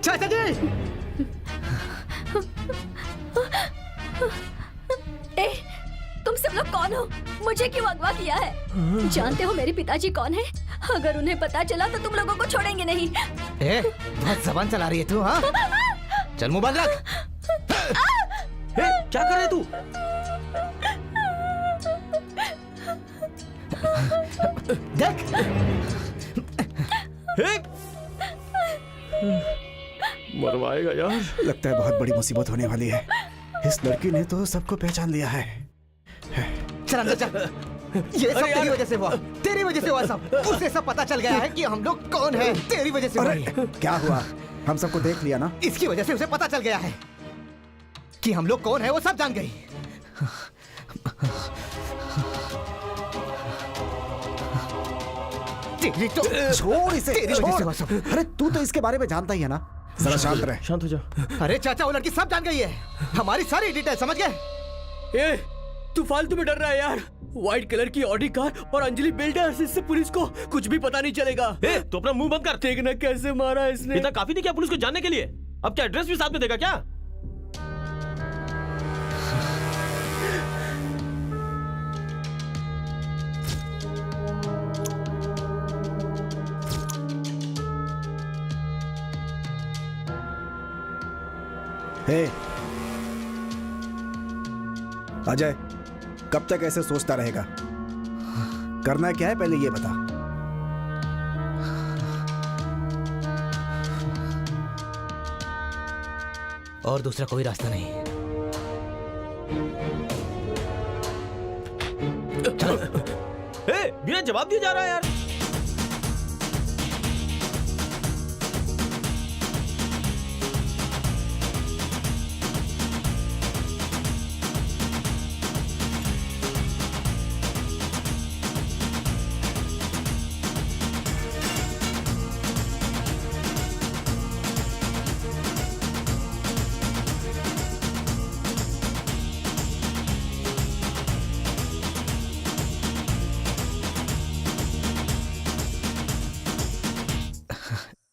चाचा जी! ए, तुम सब लोग कौन हो? मुझे क्यों अगवा किया है? जानते हो मेरे पिताजी कौन है? अगर उन्हें पता चला तो तुम लोगों को छोड़ेंगे नहीं। ए, बहुत जबान चला रही है तू, हाँ? चल मुंह बंद रख। क्या कर रहे तू? देख। मरवाएगा यार। लगता है बहुत बड़ी मुसीबत होने वाली है। इस लड़की ने तो सबको पहचान लिया है। चल अंदर चल। ये सब तेरी वजह से हुआ, तेरी वजह से हुआ सब। उसे सब पता चल गया है कि हम लोग कौन हैं। तेरी वजह से हुआ अरे ये। क्या हुआ? हम सबको देख लिया ना। इसकी वजह से उसे पता चल गया है कि हम लोग कौन है, वो सब जान गई। तेरी तो छोड़ इसे, तेरी वजह से हुआ छोड़। सब। अरे तू तो इसके बारे में जानता ही है ना। जरा शांत रहे। शांत हो जाओ। अरे चाचा, वो लड़की सब जान गई है, हमारी सारी डिटेल, समझ गए? ए, तू फालतू में डर रहा है यार। व्हाइट कलर की ऑडी कार और अंजलि बिल्डर्स, इससे पुलिस को कुछ भी पता नहीं चलेगा। तो अपना मुंह बंद कर। देखना कैसे मारा इसने। इतना काफी नहीं क्या पुलिस को जानने के लिए? अब क्या एड्रेस भी साथ में देगा क्या? हे अजय, कब तक ऐसे सोचता रहेगा? करना क्या है पहले ये बता। और दूसरा कोई रास्ता नहीं। बिना जवाब दिए जा रहा है यार।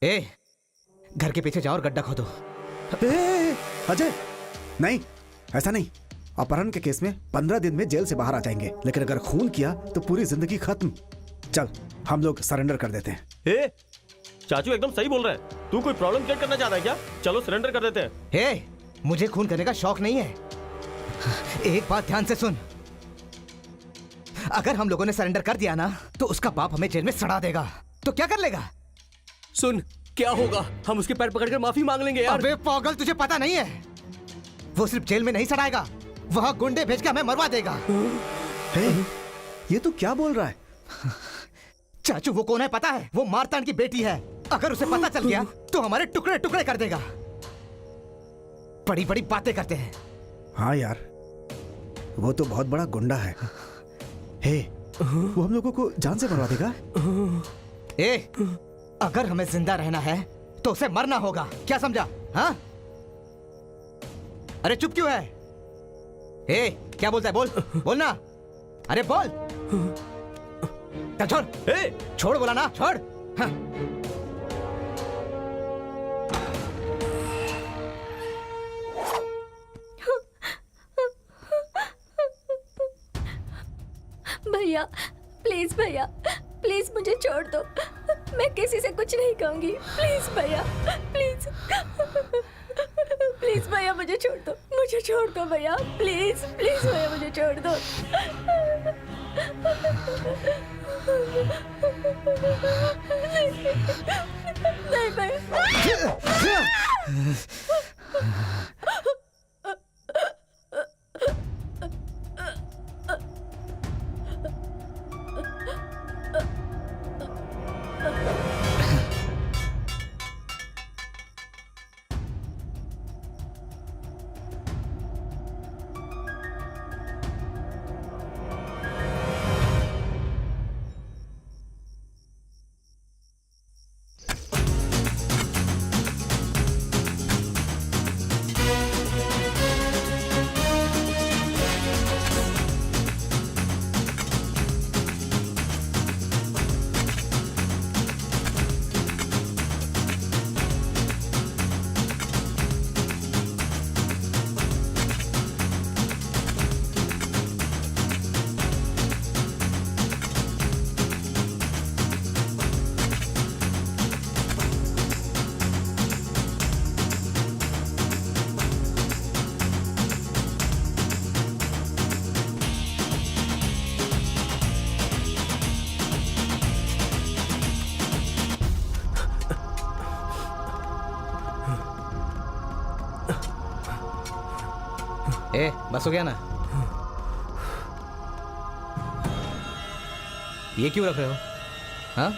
ए, घर के पीछे जाओ और गड्ढा खोदो। अजय, नहीं, ऐसा नहीं। अपहरण के केस में 15 दिन में जेल से बाहर आ जाएंगे, लेकिन अगर खून किया तो पूरी जिंदगी खत्म। चल, हम लोग सरेंडर कर देते हैं। चाचू एकदम सही बोल रहे हैं। तू कोई प्रॉब्लम क्रिएट करना चाहता है क्या? चलो सरेंडर कर देते हैं। ए, मुझे खून करने का शौक नहीं है। एक बात ध्यान से सुन, अगर हम लोगों ने सरेंडर कर दिया ना, तो उसका बाप हमें जेल में सड़ा देगा। तो क्या कर लेगा? सुन, क्या होगा? हम उसके पैर पकड़कर माफी मांग लेंगे यार। अबे पागल, तुझे पता नहीं है? वो सिर्फ जेल में नहीं सड़ाएगा, वहां गुंडे भेज के हमें मरवा देगा। हे, ये तू क्या बोल रहा है? चाचू, वो कौन है पता है? वो मारतान की बेटी है। अगर उसे पता चल गया तो हमारे टुकड़े टुकड़े कर देगा। बड़ी बड़ी बातें करते हैं। हाँ यार, वो तो बहुत बड़ा गुंडा है। हे, वो हम लोगों को जान से मरवा देगा। ए, अगर हमें जिंदा रहना है तो उसे मरना होगा, क्या समझा? हाँ? अरे चुप क्यों है? ए, क्या बोलता है? बोल, बोलना। अरे बोल। छोड़, छोड़ बोला ना, छोड़। हाँ। भैया, प्लीज भैया, प्लीज मुझे छोड़ दो। मैं किसी से कुछ नहीं कहूंगी। प्लीज भैया, प्लीज प्लीज भैया, मुझे छोड़ दो, मुझे छोड़ दो भैया, प्लीज प्लीज भैया, मुझे छोड़ दो। नहीं भैया। ए बस हो गया ना? ये क्यों रख रहे हो? हाँ?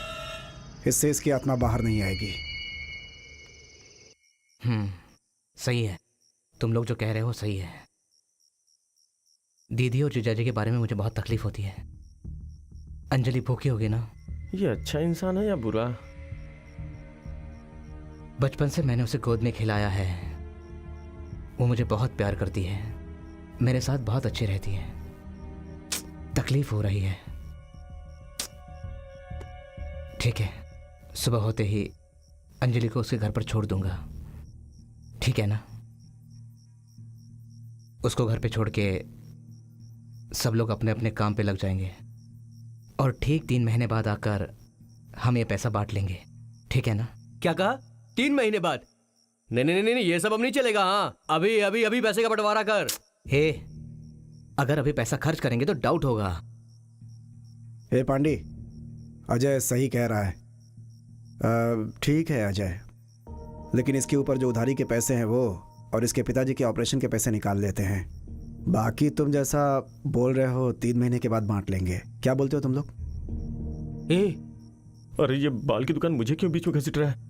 इससे इसकी आत्मा बाहर नहीं आएगी। सही है, तुम लोग जो कह रहे हो सही है। दीदी और जीजाजी के बारे में मुझे बहुत तकलीफ होती है। अंजलि भूखी होगी ना? ये अच्छा इंसान है या बुरा? बचपन से मैंने उसे गोद में खिलाया है। वो मुझे बहुत प्यार करती है, मेरे साथ बहुत अच्छी रहती है। तकलीफ हो रही है। ठीक है, सुबह होते ही अंजलि को उसके घर पर छोड़ दूंगा, ठीक है ना? उसको घर पे छोड़ के सब लोग अपने अपने काम पे लग जाएंगे और ठीक 3 महीने बाद आकर हम ये पैसा बांट लेंगे, ठीक है ना? क्या कहा? 3 महीने बाद? नहीं नहीं नहीं नहीं, ये सब अब नहीं चलेगा। हाँ, अभी अभी अभी पैसे का बंटवारा कर। हे, अगर अभी पैसा खर्च करेंगे तो डाउट होगा। हे पांडी, अजय सही कह रहा है। ठीक है अजय, लेकिन इसके ऊपर जो उधारी के पैसे हैं वो और इसके पिताजी के ऑपरेशन के पैसे निकाल लेते हैं। बाकी तुम जैसा बोल रहे हो 3 महीने के बाद बांट लेंगे। क्या बोलते हो तुम लोग? अरे ये बाल की दुकान मुझे क्यों बीच में घसीट रहा है?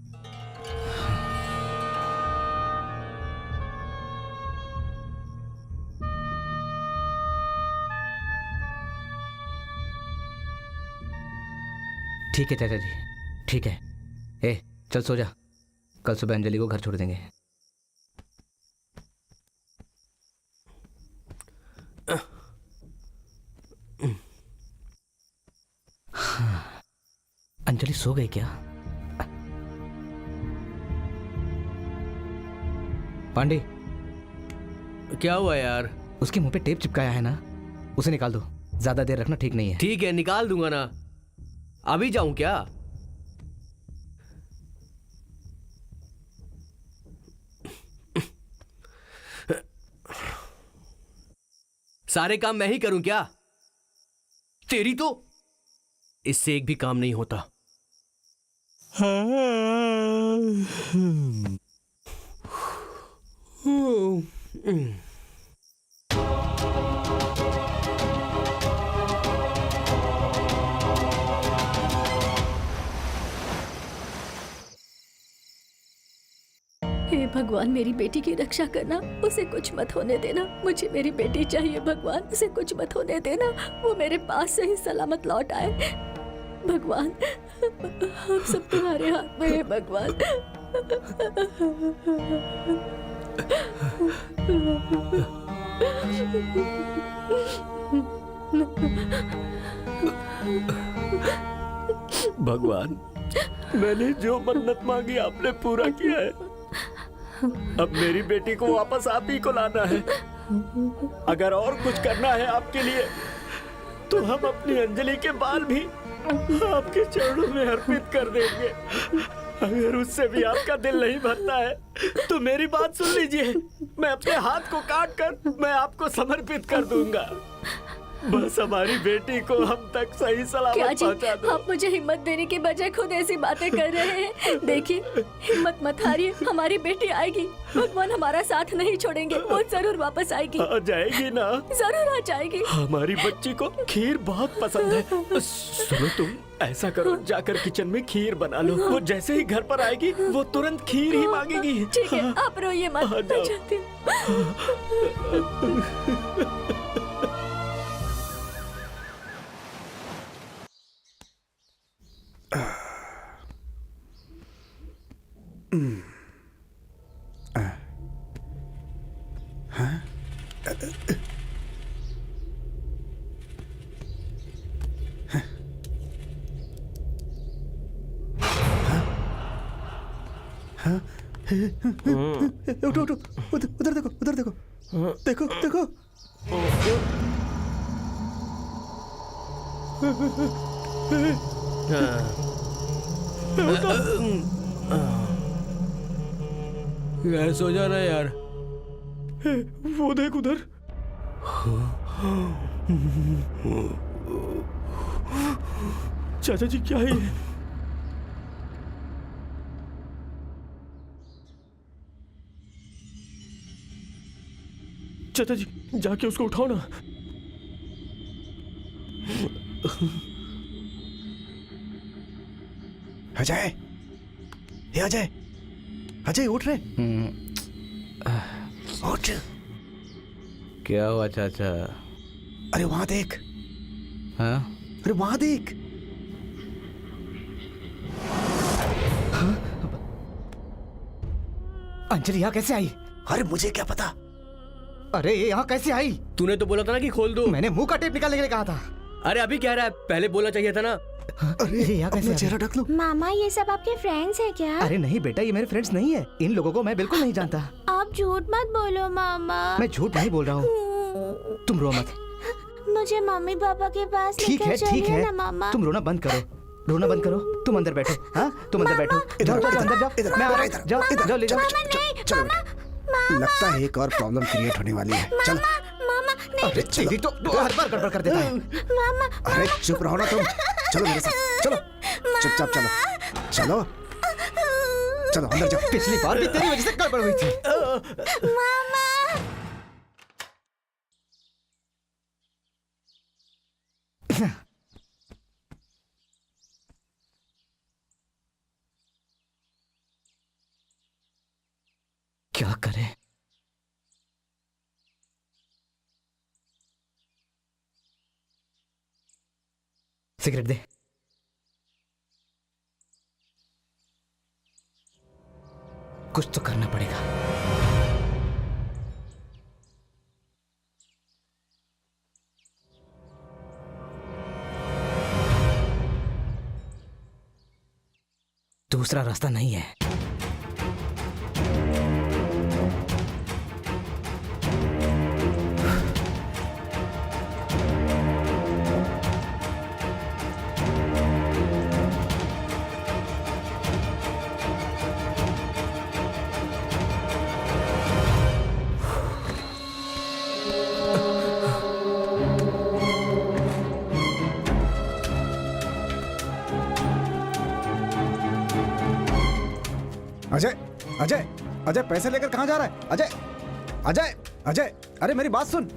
ठीक है चाचा जी, ठीक है। ए चल सो जा, कल सुबह अंजलि को घर छोड़ देंगे। अंजलि सो गई क्या? पांडे, क्या हुआ यार? उसके मुंह पे टेप चिपकाया है ना, उसे निकाल दो। ज्यादा देर रखना ठीक नहीं है। ठीक है, निकाल दूंगा ना। अभी जाऊं क्या? सारे काम मैं ही करूं क्या? तेरी तो इससे एक भी काम नहीं होता। हे भगवान, मेरी बेटी की रक्षा करना, उसे कुछ मत होने देना। मुझे मेरी बेटी चाहिए भगवान, उसे कुछ मत होने देना। वो मेरे पास से ही सलामत लौट आए। भगवान, हम सब तुम्हारे हाथ में है भगवान। भगवान, मैंने जो मन्नत मांगी आपने पूरा किया है। अब मेरी बेटी को वापस आप ही को लाना है। अगर और कुछ करना है आपके लिए तो हम अपनी अंजलि के बाल भी आपके चरणों में अर्पित कर देंगे। अगर उससे भी आपका दिल नहीं भरता है तो मेरी बात सुन लीजिए, मैं अपने हाथ को काट कर मैं आपको समर्पित कर दूंगा। बस हमारी बेटी को हम तक सही सलामत पहुंचा दो। आप मुझे हिम्मत देने के बजाय खुद ऐसी बातें कर रहे हैं। देखिए, हिम्मत मत हारिए, हमारी बेटी आएगी। भगवान हमारा साथ नहीं छोड़ेंगे, वो जरूर वापस आएगी। आ जाएगी ना? जरूर आ जाएगी। हमारी बच्ची को खीर बहुत पसंद है। सुनो, तुम ऐसा करो, जाकर किचन में खीर बना लो। वो जैसे ही घर पर आएगी वो तुरंत खीर ही मांगेगी। ठीक है, आप रोइए मत, मैं जाती हूँ। उठो उठो, उधर देखो, उधर देखो, देखो देखो। सो जाना यार। वो देख उधर। चाचा जी क्या है ये? चाचा जी जाके उसको उठाओ ना। अजय, ये अजय, अजय उठ रहे, उठ। क्या हुआ चाचा? अरे वहां देख, हाँ? अरे वहां देख। अंजलि यहाँ कैसे आई? अरे मुझे क्या पता। अरे ये यहाँ कैसे आई? तूने तो बोला था ना कि खोल दो। मैंने मुंह का टेप निकालने के लिए कहा था। अरे अभी कह रहा है, पहले बोलना चाहिए था ना। अरे ये यहाँ कैसे? चेहरा ढक लो। मामा ये सब आपके फ्रेंड्स हैं क्या? अरे नहीं बेटा, ये मेरे फ्रेंड्स नहीं है। इन लोगों को मैं बिल्कुल नहीं जानता। आप झूठ मत बोलो मामा। मैं झूठ नहीं बोल रहा हूँ। तुम रो मत। मुझे मम्मी पापा के पास ठीक है, लेकर ठीक चलिए है। ना मामा। तुम रोना बंद करो, रोना बंद करो। तुम अंदर बैठो। हाँ, तुम अंदर बैठो। जाओ जाओ अंदर जाओ। मैं आ रहा हूँ। जाओ जाओ ले जाओ। चलो, लगता है एक और प्रॉब्लम क्रिएट होने वाली है। चलो। मामा नहीं। अरे तेरी तो हर बार गड़बड़ कर देता है। मामा अरे चुप रहो ना तुम। चलो मेरे साथ, चलो चुपचाप चलो, चलो चलो अंदर जाओ। पिछली बार भी तेरी वजह से गड़बड़ हुई थी। मामा क्या करें? सिगरेट दे। कुछ तो करना पड़ेगा। दूसरा रास्ता नहीं है। अजय, अजय, अजय पैसे लेकर कहाँ जा रहा है? अजय, अजय, अजय, अरे मेरी बात सुन।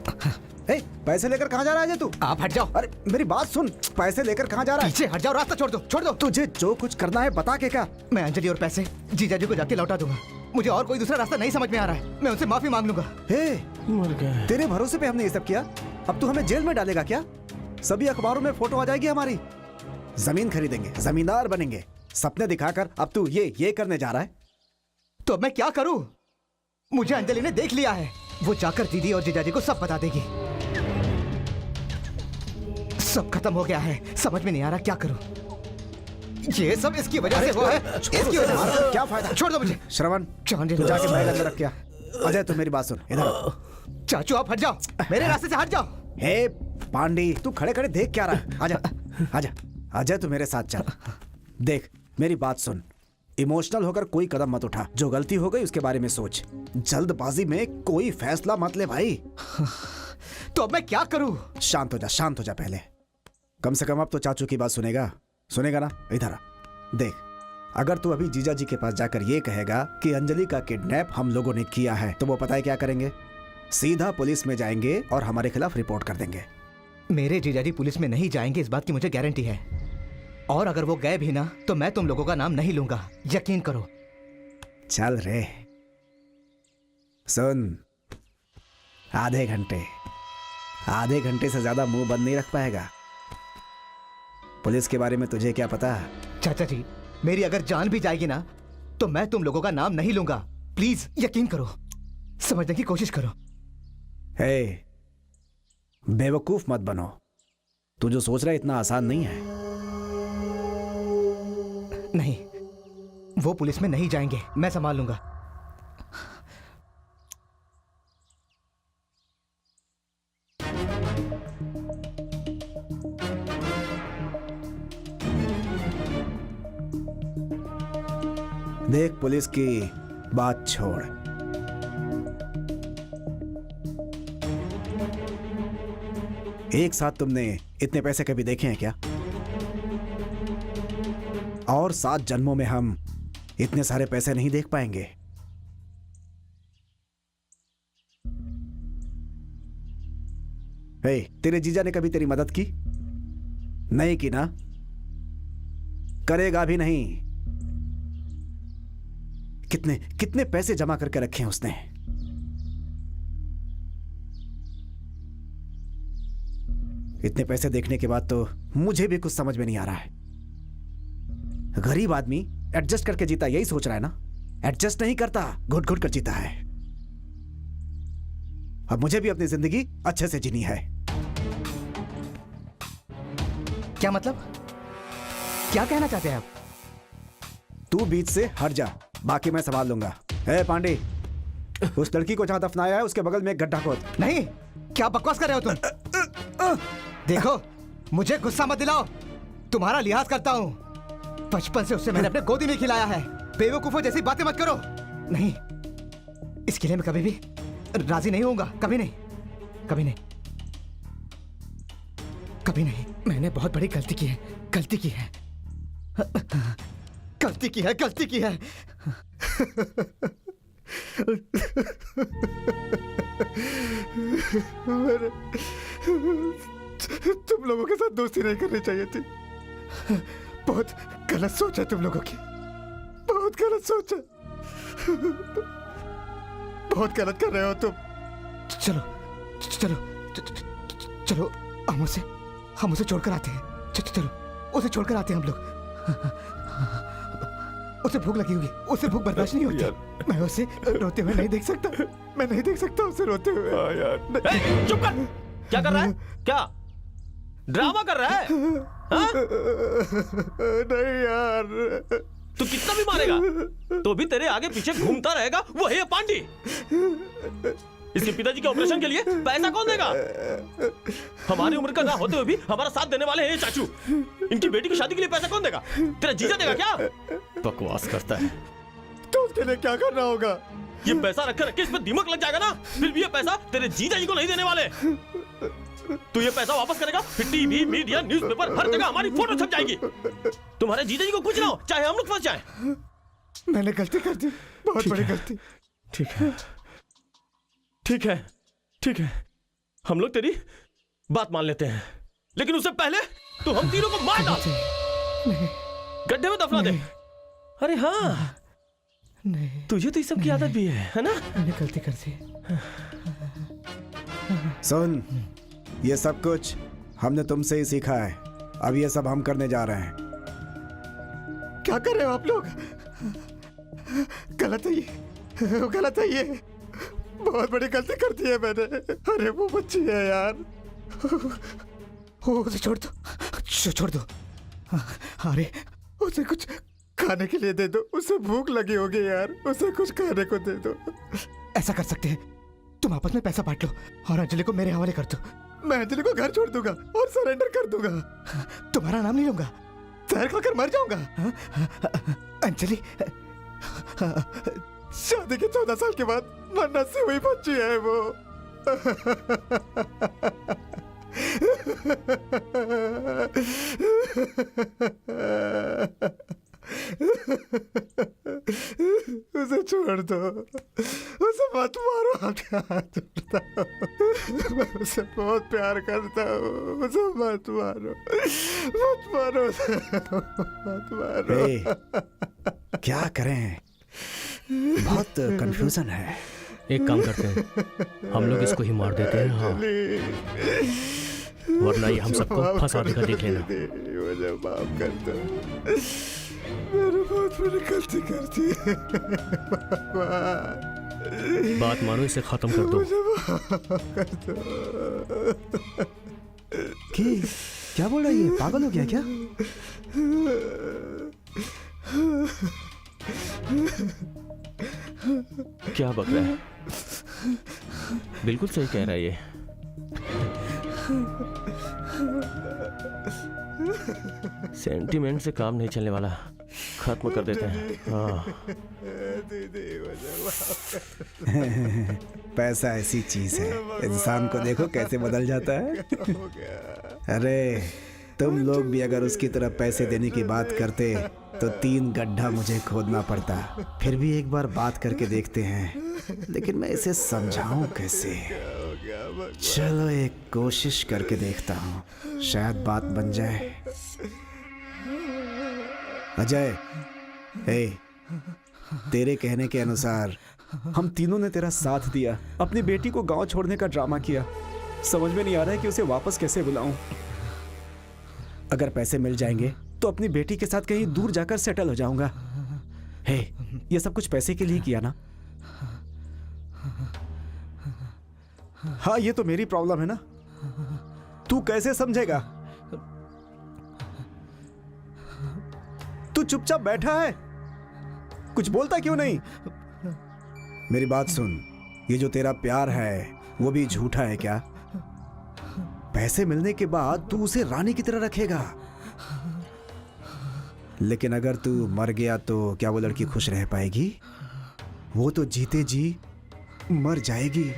ए, पैसे लेकर कहाँ जा रहा है अजय तू? आप हट जाओ। अरे मेरी बात सुन, पैसे लेकर कहाँ जा रहा है? पीछे हट जाओ, रास्ता छोड़ दो, छोड़ दो। तुझे जो कुछ करना है बता के क्या? मैं अंजलि और पैसे जीजाजी को जाके लौटा दूंगा। मुझे और कोई दूसरा रास्ता नहीं समझ में आ रहा है। मैं उनसे माफी मांग लूंगा। हे, मर गए। तेरे भरोसे पे हमने ये सब किया, अब तू हमें जेल में डालेगा क्या? सभी अखबारों में फोटो आ जाएगी हमारी। जमीन खरीदेंगे, जमींदार बनेंगे, सपने दिखाकर अब तू ये करने जा रहा है। तो मैं क्या करूं? मुझे अंजलि ने देख लिया है। वो जाकर दीदी और जीजाजी को सब बता देगी। सब खत्म हो गया है। समझ में नहीं आ रहा क्या करूं। ये सब इसकी वजह से हुआ है। इसकी वजह से। क्या फायदा? छोड़ दो मुझे। श्रवण, तू जाके बैग अंदर रख क्या। अजय तू मेरी बात सुन, इधर। चाचू आप हट जाओ, मेरे रास्ते से हट जाओ। हे पांडी, तू खड़े खड़े देख क्या रहा है? आजा, आजा, अजय तू मेरे साथ चल। देख मेरी बात सुन, इमोशनल होकर कोई कदम मत उठा। जो गलती हो गई उसके बारे में सोच। जल्दबाजी में कोई फैसला मत ले भाई। तो अब मैं क्या करूं? शांत हो जा, शांत हो जा पहले। कम से कम अब तो चाचू की बात सुनेगा, सुनेगा ना? इधर आ, देख, अगर तू अभी जीजा जी के पास जाकर ये कहेगा कि अंजलि का किडनैप हम लोगों ने किया है, तो वो पता है क्या करेंगे? सीधा पुलिस में जाएंगे और हमारे खिलाफ रिपोर्ट कर देंगे। मेरे जीजाजी पुलिस में नहीं जाएंगे, इस बात की मुझे गारंटी है। और अगर वो गए भी ना तो मैं तुम लोगों का नाम नहीं लूंगा, यकीन करो। चल रे, सुन, आधे घंटे से ज्यादा मुंह बंद नहीं रख पाएगा। पुलिस के बारे में तुझे क्या पता? चाचा जी, मेरी अगर जान भी जाएगी ना तो मैं तुम लोगों का नाम नहीं लूंगा। प्लीज यकीन करो, समझने की कोशिश करो। हे, बेवकूफ मत बनो। तू जो सोच रहा है इतना आसान नहीं है। नहीं, वो पुलिस में नहीं जाएंगे, मैं संभाल लूंगा। देख, पुलिस की बात छोड़, एक साथ तुमने इतने पैसे कभी देखे हैं क्या? और 7 जन्मों में हम इतने सारे पैसे नहीं देख पाएंगे। हे, तेरे जीजा ने कभी तेरी मदद की? नहीं की ना, करेगा भी नहीं। कितने कितने पैसे जमा करके रखे हैं उसने। इतने पैसे देखने के बाद तो मुझे भी कुछ समझ में नहीं आ रहा है। गरीब आदमी एडजस्ट करके जीता, यही सोच रहा है ना? एडजस्ट नहीं करता, घुट घुट कर जीता है। अब मुझे भी अपनी जिंदगी अच्छे से जीनी है। क्या मतलब? क्या कहना चाहते हैं आप? तू बीच से हट जा, बाकी मैं संभाल लूंगा। ए पांडे, उस लड़की को जहां दफनाया है उसके बगल में एक गड्ढा खोद। नहीं, क्या बकवास कर रहे हो तुम? देखो, मुझे गुस्सा मत दिलाओ। तुम्हारा लिहाज करता हूं। बचपन से उससे मैंने अपने गोदी में खिलाया है। बेवकूफों जैसी बातें मत करो। नहीं, इसके लिए मैं कभी भी राजी नहीं होऊंगा। कभी नहीं, कभी नहीं, कभी नहीं। मैंने बहुत बड़ी गलती की है, गलती की है, गलती की है, गलती की है। तुम लोगों के साथ दोस्ती नहीं करनी चाहिए थी। बहुत गलत सोच है तुम लोगों की, बहुत गलत सोच है। बहुत गलत कर रहे हो तुम। चलो चलो चलो, हम उसे छोड़कर आते हैं। चलो उसे छोड़कर आते हैं हम लोग। उसे भूख लगी होगी, उसे भूख बर्दाश्त नहीं होती। मैं उसे रोते हुए नहीं देख सकता। मैं नहीं देख सकता उसे रोते हुए। यार चुप कर। क्या कर रहा है? क्या ड्रामा कर रहा है? हाँ? नहीं यार, तू कितना भी मारेगा तो भी तेरे आगे पीछे घूमता रहेगा वही है पांडी। इसके पिताजी के ऑपरेशन के लिए पैसा कौन देगा? हमारी उम्र का ना होते हुए भी हमारा साथ देने वाले हैं ये चाचू। इनकी बेटी की शादी के लिए पैसा कौन देगा? तेरा जीजा देगा क्या? बकवास करता है। तो उसके लिए क्या करना होगा? ये पैसा रख इस पे दिमाग लग जाएगा ना, फिर भी ये पैसा तेरे जीजा जी को नहीं देने वाले। तू ये पैसा वापस करेगा, फिर टीवी, मीडिया, न्यूज़पेपर हर जगह हमारी फोटो छप जाएगी। तुम्हारे जीजा जी को कुछ ना हो, चाहे हम लोग फंस जाएं। मैंने गलती कर दी, बहुत बड़ी गलती। ठीक है, ठीक है, ठीक है, हम लोग तेरी बात मान लेते हैं, लेकिन उससे पहले तू हम तीनों को मार डाल, गड्ढे में दफना दे। अरे हाँ, नहीं, तुझे तो इस सब की आदत भी है ना? मैंने गलती कर दी। सुन, ये सब कुछ हमने तुमसे ही सीखा है। अब ये सब हम करने जा रहे हैं। क्या कर रहे हो आप लोग? गलत है ये, गलत है ये। बहुत बड़ी गलती कर दी है मैंने। अरे वो बच्ची है यार, उसे छोड़ दो, छोड़ दो। अरे उसे कुछ खाने के लिए दे दो, उसे भूख लगी होगी यार, उसे कुछ खाने को दे दो। ऐसा कर सकते हैं, तुम आपस में पैसा बांट लो और अंजलि को मेरे हवाले कर दो। मैं अंजलि को घर छोड़ दूंगा और सरेंडर कर दूंगा। तुम्हारा नाम नहीं लूंगा, जहर खाकर मर जाऊंगा। अंजलि शादी के 14 साल के बाद मरना से हुई बच्ची है वो। उसे छोड़ दो, उसे मत मारो। आपके हाथ जोड़ता हूं, मैं उसे बहुत प्यार करता हूँ। उसे मत मारो, मत मारो, मत मारो। क्या करें, बहुत कंफ्यूजन है। एक काम करते हैं, हम लोग इसको ही मार देते हैं। हाँ, वरना ये हम सबको फंसा देगा, देख लेना। मुझे माफ कर दो, मैंने बहुत बड़ी गलती कर दी। बात मानो, इसे खत्म कर दो। मुझे माफ कर दो। क्या बोल रहा है ये? पागल हो गया क्या? क्या बक रहा है? बिल्कुल सही कह रहा है ये। सेंटीमेंट से काम नहीं चलने वाला, खत्म कर देते हैं। हाँ। पैसा ऐसी चीज है, इंसान को देखो कैसे बदल जाता है। अरे तुम लोग भी अगर उसकी तरफ पैसे देने की बात करते तो 3 गड्ढा मुझे खोदना पड़ता। फिर भी एक बार बात करके देखते हैं, लेकिन मैं इसे समझाऊं कैसे? चलो एक कोशिश करके देखता हूँ, शायद बात बन जाए। अजय, हे, तेरे कहने के अनुसार हम तीनों ने तेरा साथ दिया, अपनी बेटी को गांव छोड़ने का ड्रामा किया। समझ में नहीं आ रहा है कि उसे वापस कैसे बुलाऊं। अगर पैसे मिल जाएंगे तो अपनी बेटी के साथ कहीं दूर जाकर सेटल हो जाऊंगा। हे, ये सब कुछ पैसे के लिए किया ना? हाँ, ये तो मेरी प्रॉब्लम है ना, तू कैसे समझेगा? तू चुपचाप बैठा है, कुछ बोलता क्यों नहीं? मेरी बात सुन, ये जो तेरा प्यार है वो भी झूठा है क्या? पैसे मिलने के बाद तू उसे रानी की तरह रखेगा, लेकिन अगर तू मर गया तो क्या वो लड़की खुश रह पाएगी? वो तो जीते जी मर जाएगी।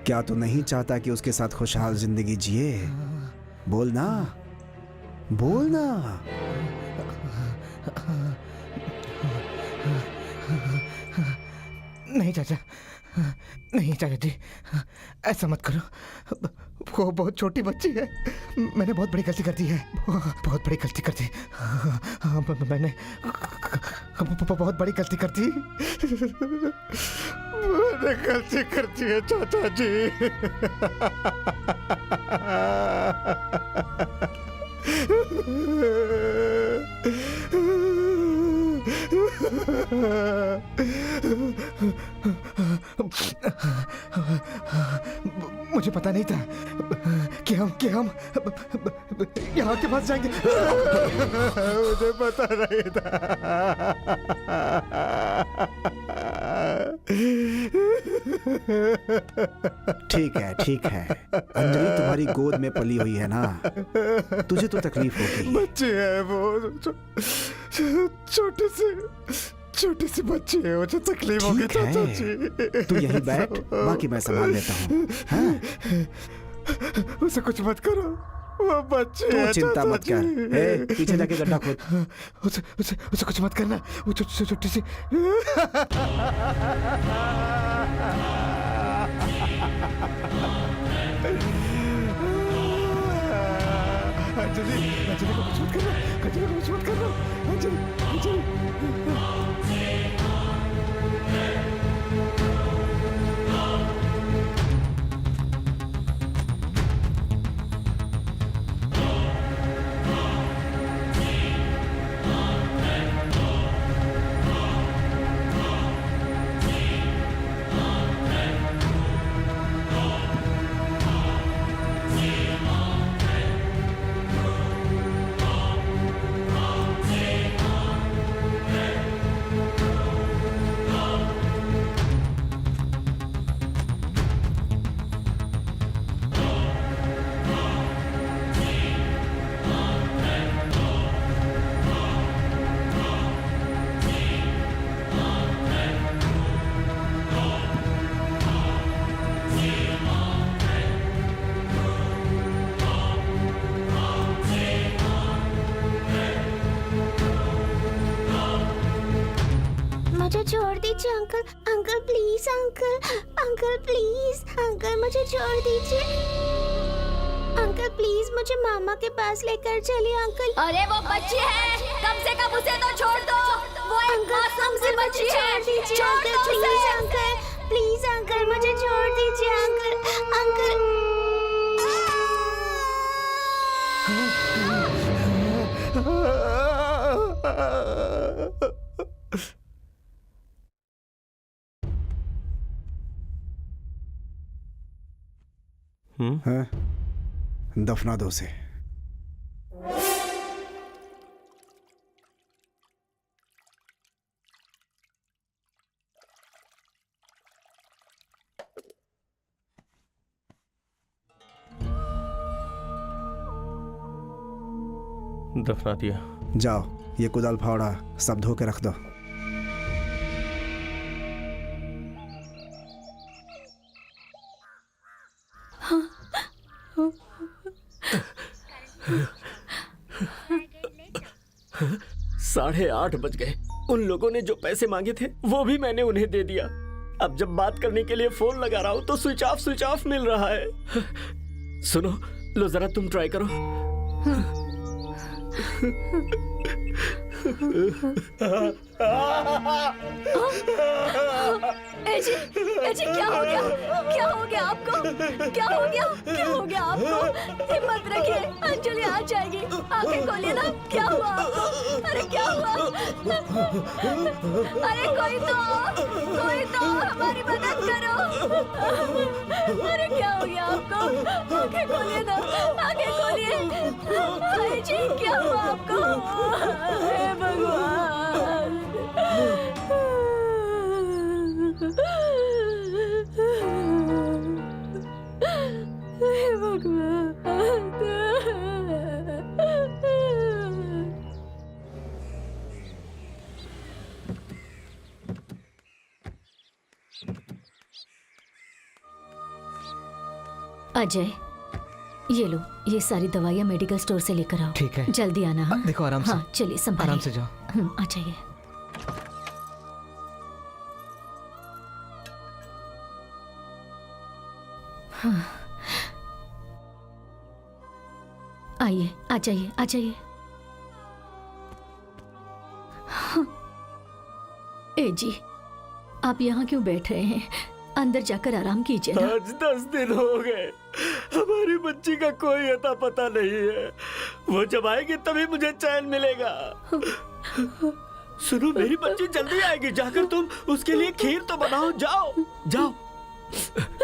क्या तू नहीं चाहता कि उसके साथ खुशहाल जिंदगी जिए? बोलना, बोलना। नहीं चाचा, नहीं चाचा जी, ऐसा मत करो। वो बहुत छोटी बच्ची है, मैंने बहुत बड़ी गलती कर दी है, बहुत बड़ी गलती कर दी। मैंने बहुत बड़ी गलती कर दी, मैंने गलती कर दी है चाचा जी। मुझे पता नहीं था कि हम यहाँ के पास जाएंगे। मुझे पता नहीं था। ठीक है, ठीक है, अंजलि तुम्हारी गोद में पली हुई है ना, तुझे तो तकलीफ होगी। बच्ची है वो, छोटी सी बच्ची है, मुझे तकलीफ होगी चाचा जी। तू यहीं बैठ, बाकी मैं संभाल लेता हूँ। हाँ? उसे कुछ मत करो, वो बच्ची है। चिंता मत कर। ए, पीछे जाके गड्ढा खोद। उसे कुछ मत करना, वो छोटी सी। अंजलि को कुछ मत करना, अंजलि को कुछ मत करना, अंजलि। छोड़ दीजिए uncle, uncle please, uncle please, uncle मुझे छोड़ दीजिए। अंकल प्लीज मुझे मामा के पास लेकर चलिए अंकल। अरे वो बच्ची है, कम से कम उसे तो छोड़ दो। वो एक मासूम सी बच्ची है, छोड़ दो प्लीज अंकल, प्लीज अंकल मुझे छोड़ दीजिए अंकल। हाँ? दफना दो उसे। दफना दिया। जाओ, ये कुदाल फावड़ा सब धो के रख दो। साढ़े 8 बज गए। उन लोगों ने जो पैसे मांगे थे वो भी मैंने उन्हें दे दिया। अब जब बात करने के लिए फोन लगा रहा हूँ तो स्विच ऑफ मिल रहा है। सुनो, लो जरा तुम ट्राई करो। एजी क्या हो गया? क्या हो गया आपको? क्या हो गया? क्या हो गया आपको? हिम्मत रखिए, अंजलि आ जाएगी। आंखें खोलिए ना। क्या हुआ आपको? अरे क्या हुआ? अरे कोई तो हमारी मदद करो। अरे क्या हो गया आपको? आंखें खोलिए ना, आंखें खोलिए। अरे जी क्या हुआ आपको? हे भगवान। हे भगवान। अजय, ये लो, ये सारी दवाइयाँ मेडिकल स्टोर से लेकर आओ। ठीक है। जल्दी आना। हाँ? देखो आराम से। हाँ चलिए, संभालिए। आराम से जाओ। आ जाइए। हाँ। आइए, आ जाइए, आ जाइए। हाँ। ए जी, आप यहाँ क्यों बैठ रहे हैं? अंदर जाकर आराम कीजिए ना। आज 10 दिन हो गए, हमारी बच्ची का कोई अता पता नहीं है। वो जब आएगी तभी मुझे चैन मिलेगा। सुनो, मेरी बच्ची जल्दी आएगी, जाकर तुम उसके लिए खीर तो बनाओ। जाओ जाओ,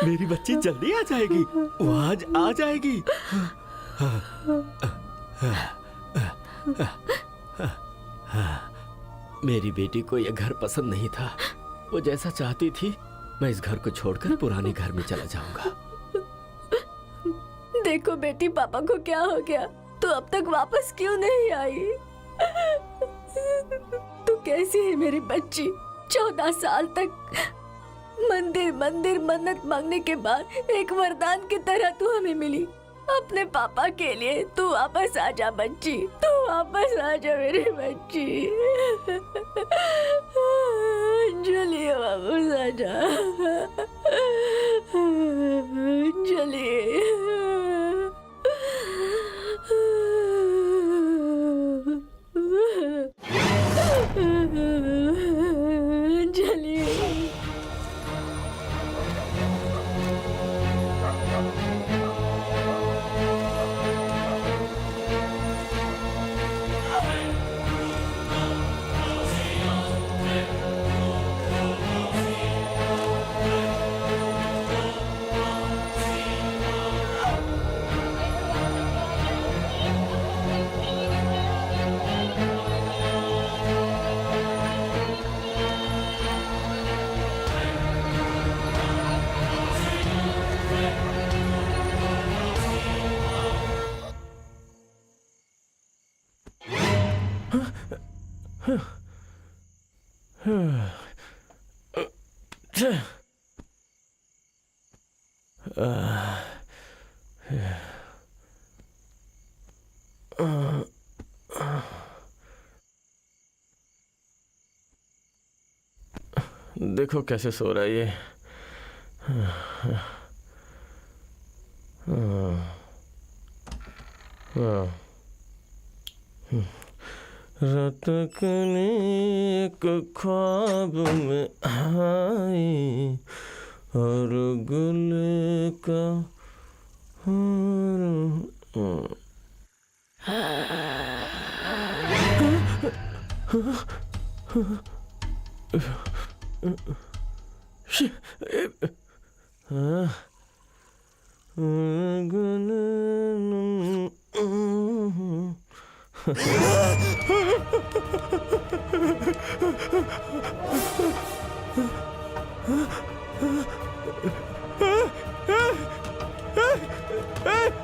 मेरी बच्ची जल्दी आ जाएगी, वो आज आ जाएगी। मेरी बेटी को यह घर पसंद नहीं था। वो जैसा चाहती थी, मैं इस घर को छोड़कर पुराने घर में चला जाऊंगा। देखो बेटी, पापा को क्या हो गया? तू अब तक वापस क्यों नहीं आई? तू कैसी है मेरी बच्ची? 14 साल तक मंदिर मंदिर मन्नत मांगने के बाद एक वरदान की तरह तू हमें मिली। अपने पापा के लिए तू वापस आ जा बच्ची, तू वापस आ जा मेरी बच्ची। अंजलि वापस आ जा, अंजलि। अंजलि। देखो कैसे सो रहा है ये। रात कने एक ख्वाब में आई और गुल का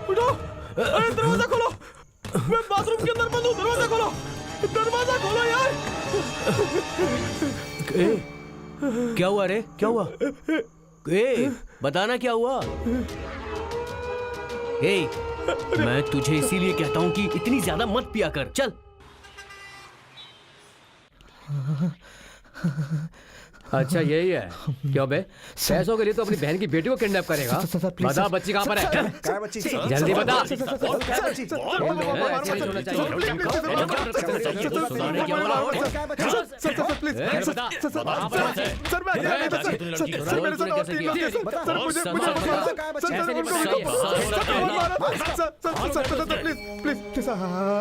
उठो, अरे दरवाजा खोलो, मैं बाथरूम के अंदर बंद हूँ। दरवाजा खोलो, दरवाजा खोलो यार। क्या हुआ रे? क्या हुआ? बताना क्या हुआ? मैं तुझे इसीलिए कहता हूँ कि इतनी ज्यादा मत पिया कर। चल। अच्छा यही है। क्यों बे, पैसों के लिए तो अपनी बहन की बेटी को किडनैप करेगा? बता बच्ची कहाँ पर है? क्या बच्ची? जल्दी बता।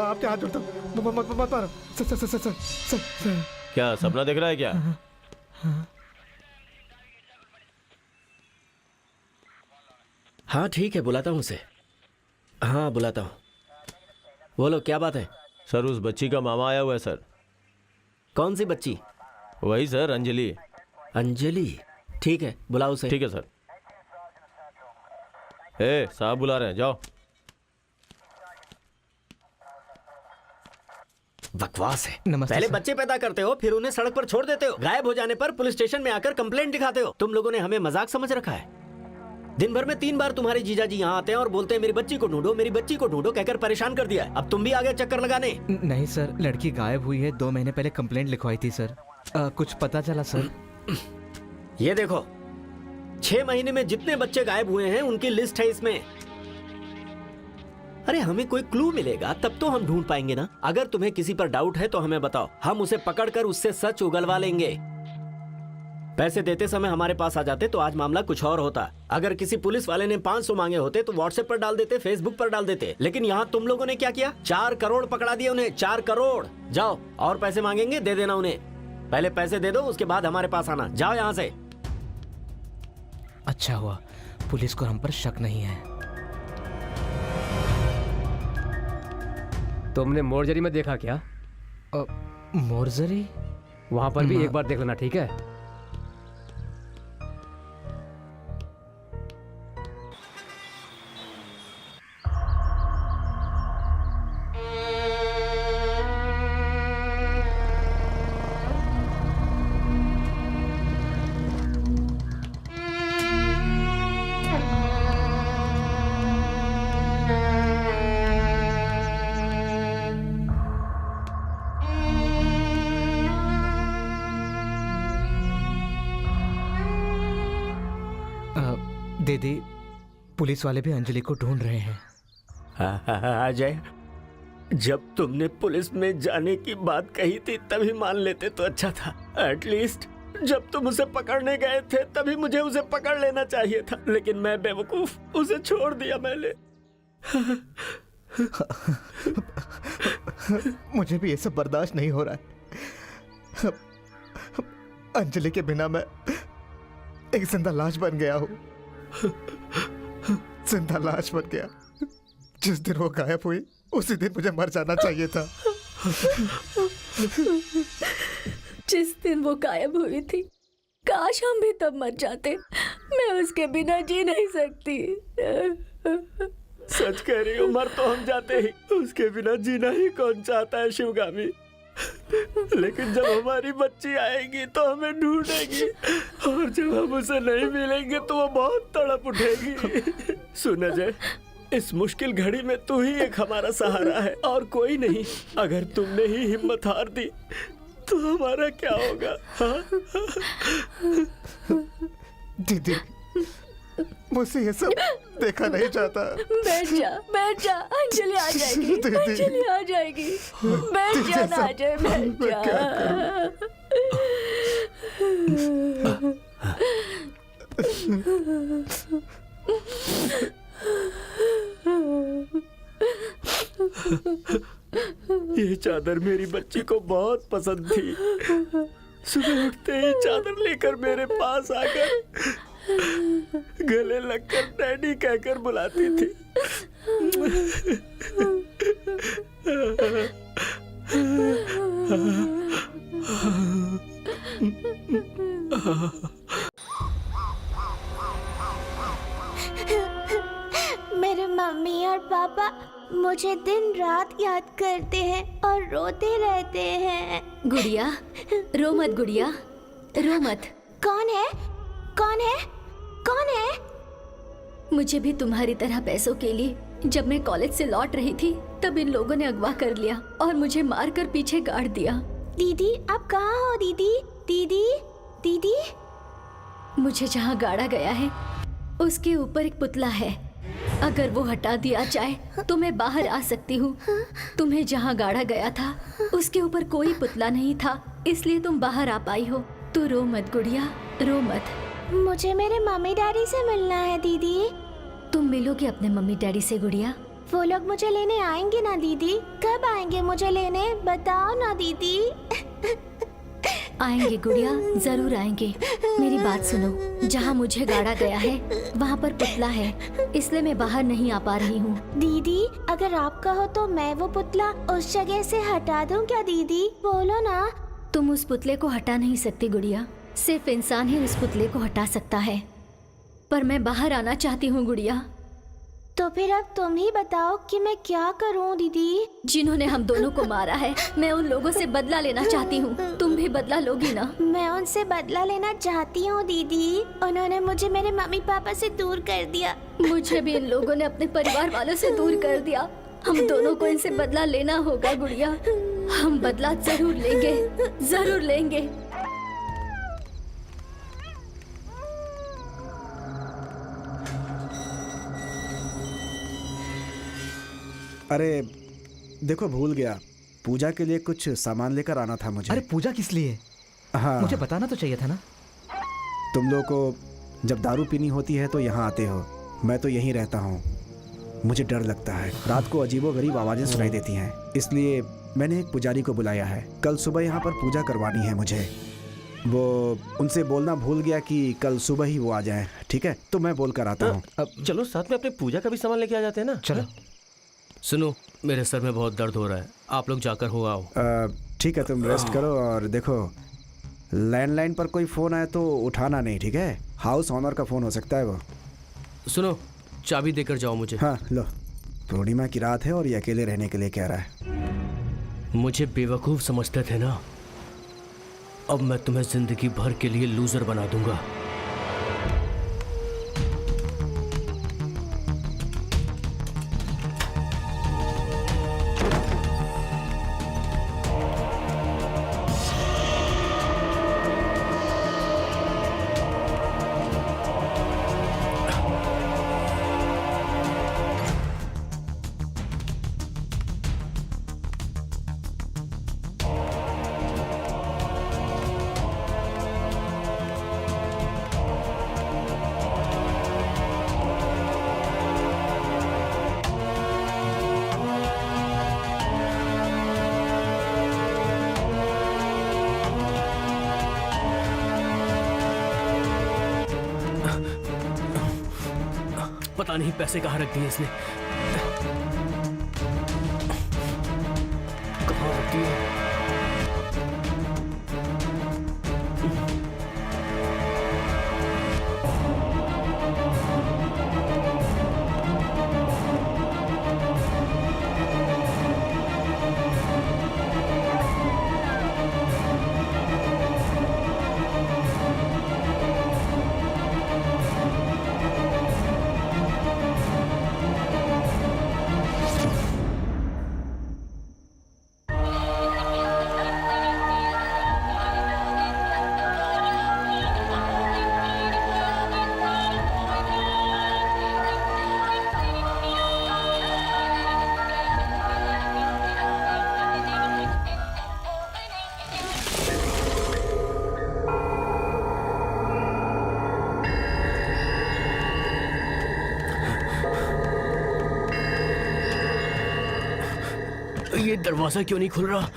आपके हाथ जोड़ता हूँ, मत मारो सर। क्या सपना देख रहा है क्या? हाँ ठीक है, बुलाता हूँ उसे। हाँ बुलाता हूँ। बोलो क्या बात है? सर उस बच्ची का मामा आया हुआ है सर। कौन सी बच्ची? वही सर, अंजलि। अंजलि? ठीक है, बुलाओ उसे। ठीक है सर। ए साहब बुला रहे हैं, जाओ। बकवास है। नमस्ते पहले सर। बच्चे पैदा करते हो, फिर उन्हें सड़क पर छोड़ देते हो। गायब हो जाने पर पुलिस स्टेशन में आकर कंप्लेंट दिखाते हो। तुम लोगों ने हमें मजाक समझ रखा है। दिन भर में 3 बार तुम्हारे जीजाजी यहाँ आते हैं और बोलते हैं मेरी बच्ची को ढूंढो, मेरी बच्ची को ढूंढो कहकर परेशान कर दिया है। अब तुम भी आ गए चक्कर लगाने। नहीं सर, लड़की गायब हुई है। 2 महीने पहले कंप्लेंट लिखवाई थी सर। कुछ पता चला सर? ये देखो, 6 महीने में जितने बच्चे गायब हुए हैं उनकी लिस्ट है इसमें। अरे हमें कोई क्लू मिलेगा तब तो हम ढूंढ पाएंगे ना। अगर तुम्हें किसी पर डाउट है तो हमें बताओ, हम उसे पकड़कर उससे सच उगलवा लेंगे। पैसे देते समय हमारे पास आ जाते तो आज मामला कुछ और होता। अगर किसी पुलिस वाले ने 500 मांगे होते तो व्हाट्सएप पर डाल देते, फेसबुक पर डाल देते। लेकिन यहाँ तुम लोगों ने क्या किया? 4 करोड़ पकड़ा दिए उन्हें। 4 करोड़। जाओ, और पैसे मांगेंगे दे देना उन्हें। पहले पैसे दे दो, उसके बाद हमारे पास आना। जाओ यहाँ से। अच्छा हुआ पुलिस को हम पर शक नहीं है। तुमने मोरजरी में देखा क्या? मोरजरी? वहां पर भी एक बार देख लेना, ठीक है? दीदी, पुलिस वाले भी अंजलि को ढूंढ रहे हैं। अजय, जब तुमने पुलिस में जाने की बात कही थी तभी मान लेते तो अच्छा था। एटलीस्ट जब तुम उसे पकड़ने गए थे तभी मुझे उसे पकड़ लेना चाहिए था। लेकिन मैं बेवकूफ, उसे छोड़ दिया मैंने। मुझे भी ये सब बर्दाश्त नहीं हो रहा है। अंजलि के बिना मैं एक जिंदा लाश बन गया हूँ। जिंदा लाश बन गया। जिस दिन वो गायब हुई उसी दिन मुझे मर जाना चाहिए था। जिस दिन वो गायब हुई थी, काश हम भी तब मर जाते। मैं उसके बिना जी नहीं सकती। सच कह रही हो, मर तो हम जाते ही, उसके बिना जीना ही कौन चाहता है शिवगामी। लेकिन जब हमारी बच्ची आएगी तो हमें ढूंढेगी, और जब हम उसे नहीं मिलेंगे तो वो बहुत तड़प उठेगी। सुन अजय, इस मुश्किल घड़ी में तू ही एक हमारा सहारा है और कोई नहीं। अगर तुमने ही हिम्मत हार दी तो हमारा क्या होगा? दीदी, मुझसे ये सब देखा नहीं जाता। बैठ जा, अंजलि आ जाएगी। अंजलि आ जाएगी। बैठ जा ना अजय, बैठ जा। ये चादर मेरी बच्ची को बहुत पसंद थी। सुबह उठते ही चादर लेकर मेरे पास आकर गले लगकर डैडी कहकर बुलाती थी। मेरे मम्मी और पापा मुझे दिन रात याद करते हैं और रोते रहते हैं। गुड़िया, रो मत गुड़िया, रो मत। कौन है? कौन है? कौन है? मुझे भी तुम्हारी तरह पैसों के लिए जब मैं कॉलेज से लौट रही थी तब इन लोगों ने अगवा कर लिया और मुझे मारकर पीछे गाड़ दिया। दीदी, आप कहाँ हो? दीदी, दीदी, दीदी, मुझे जहाँ गाड़ा गया है उसके ऊपर एक पुतला है। अगर वो हटा दिया जाए तो मैं बाहर आ सकती हूँ। तुम्हें जहाँ गाड़ा गया था उसके ऊपर कोई पुतला नहीं था, इसलिए तुम बाहर आ पाई हो। तू रो मत गुड़िया, रो मत। मुझे मेरे मम्मी डैडी से मिलना है दीदी। तुम मिलोगे अपने मम्मी डैडी से गुड़िया। वो लोग मुझे लेने आएंगे ना दीदी? कब आएंगे मुझे लेने, बताओ ना दीदी। आएंगे गुड़िया, जरूर आएंगे। मेरी बात सुनो, जहाँ मुझे गाड़ा गया है वहाँ पर पुतला है, इसलिए मैं बाहर नहीं आ पा रही हूँ। दीदी, अगर आप कहो तो मैं वो पुतला उस जगह से हटा दूं क्या दीदी? बोलो ना। तुम उस पुतले को हटा नहीं सकती गुड़िया, सिर्फ इंसान ही उस पुतले को हटा सकता है। पर मैं बाहर आना चाहती हूँ गुड़िया। तो फिर अब तुम ही बताओ कि मैं क्या करूं दीदी? जिन्होंने हम दोनों को मारा है, मैं उन लोगों से बदला लेना चाहती हूँ। तुम भी बदला लोगी ना? मैं उनसे बदला लेना चाहती हूँ दीदी। उन्होंने मुझे मेरे मम्मी पापा से दूर कर दिया। मुझे भी इन लोगों ने अपने परिवार वालों से दूर कर दिया। हम दोनों को इनसे बदला लेना होगा गुड़िया। हम बदला जरूर लेंगे, जरूर लेंगे। अरे देखो, भूल गया, पूजा के लिए कुछ सामान लेकर आना था मुझे। अरे पूजा किस लिए? हाँ, मुझे बताना तो चाहिए था ना। तुम लोग को जब दारू पीनी होती है तो यहाँ आते हो, मैं तो यहीं रहता हूँ। मुझे डर लगता है, रात को अजीबोगरीब आवाज़ें सुनाई देती हैं, इसलिए मैंने एक पुजारी को बुलाया है। कल सुबह यहाँ पर पूजा करवानी है मुझे। वो उनसे बोलना भूल गया कि कल सुबह ही वो आ जाए। ठीक है, तो मैं बोल कर आता हूँ। अब चलो साथ में अपने पूजा का भी सामान लेके आ जाते हैं ना। चलो। सुनो, मेरे सर में बहुत दर्द हो रहा है, आप लोग जाकर हो आओ। ठीक है, तुम रेस्ट करो। और देखो, लैंडलाइन पर कोई फ़ोन आए तो उठाना नहीं, ठीक है? हाउस ऑनर का फ़ोन हो सकता है वो। सुनो, चाबी देकर जाओ मुझे। हाँ लो, पूर्णिमा की रात है और ये अकेले रहने के लिए कह रहा है। मुझे बेवकूफ़ समझते थे ना, अब मैं तुम्हें जिंदगी भर के लिए लूजर बना दूंगा। पता नहीं पैसे कहाँ रख दिए इसने। कहाँ रख दिए? ये दरवाजा क्यों नहीं खुल रहा?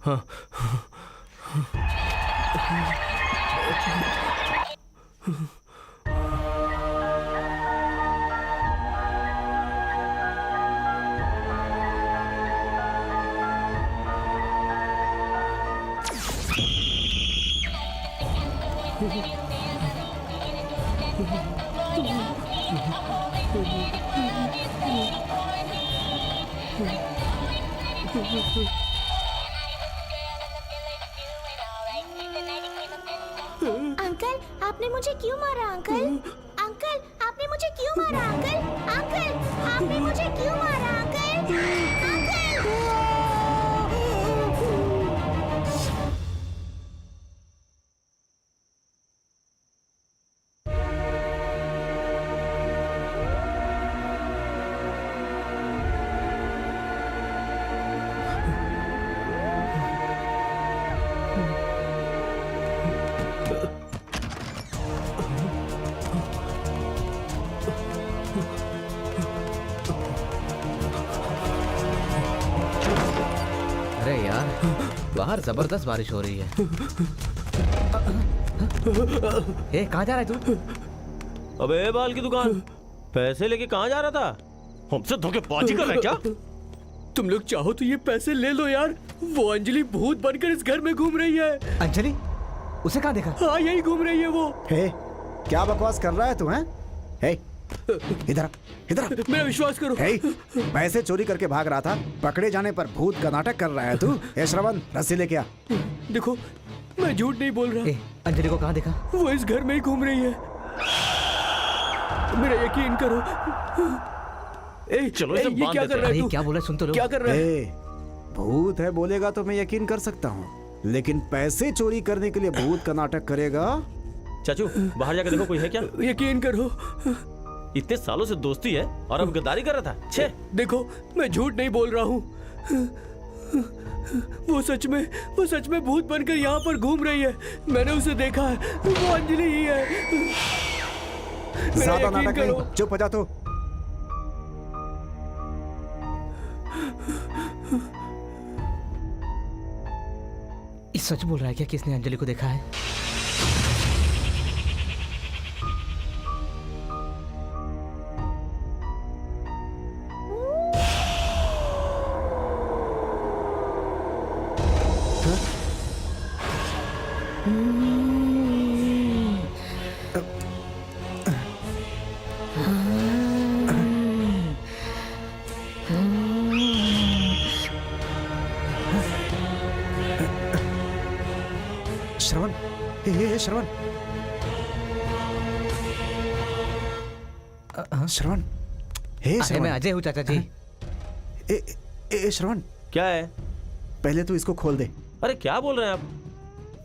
हाँ, अंकल, आपने मुझे क्यों मारा? अंकल, अंकल, आपने मुझे क्यों मारा? अंकल, अंकल, आपने मुझे क्यों मारा? Uncle, uncle. बाहर जबरदस्त बारिश हो रही है। ए, कहाँ जा रहा है तू? अबे बाल की दुकान, पैसे लेके कहाँ जा रहा था? हमसे धोखेबाजी कर रहा है क्या? तुम लोग चाहो तो ये पैसे ले लो यार। वो अंजलि भूत बनकर इस घर में घूम रही है। अंजलि? उसे कहाँ देखा? हाँ, यही घूम रही है वो। हे, क्या बकवास कर रहा है तू? हैं? हे, इधर इधर। मेरा विश्वास करो। हे, पैसे चोरी करके भाग रहा था, पकड़े जाने पर भूत का नाटक कर रहा है तू। हे श्रवण, रस्सी लेके आ। देखो, मैं झूठ नहीं बोल रहा। ए, अंजलि को कहाँ देखा? वो इस घर में ही घूम रही है। मेरा यकीन करो। ए, चलो इसे ये बांध क्या देते कर रहा है अरे तू? क्या बोला, सुन तो लो। क्या कर रहा है? हे, भूत है बोलेगा तो मैं यकीन कर सकता हूँ, लेकिन पैसे चोरी करने के लिए भूत का नाटक करेगा? चाचू बाहर जाकर देखो कोई है क्या? यकीन करो। इतने सालों से दोस्ती है और अब गद्दारी कर रहा था। छे, देखो, मैं झूठ नहीं बोल रहा हूँ। वो सच में भूत बनकर यहाँ पर घूम रही है। मैंने उसे देखा है। वो अंजलि ही है। मेरा ज्यादा यकीन नाटक करो। नहीं, चुप हो जा तू। ये सच बोल रहा है क्या कि इसने अंजलि को देखा है? श्रवण, हे श्रवण, श्रवण, हे अरे श्रवण। मैं अजय हूँ चाचा जी। ए श्रवण, क्या है? पहले तो इसको खोल दे। अरे क्या बोल रहे हैं आप?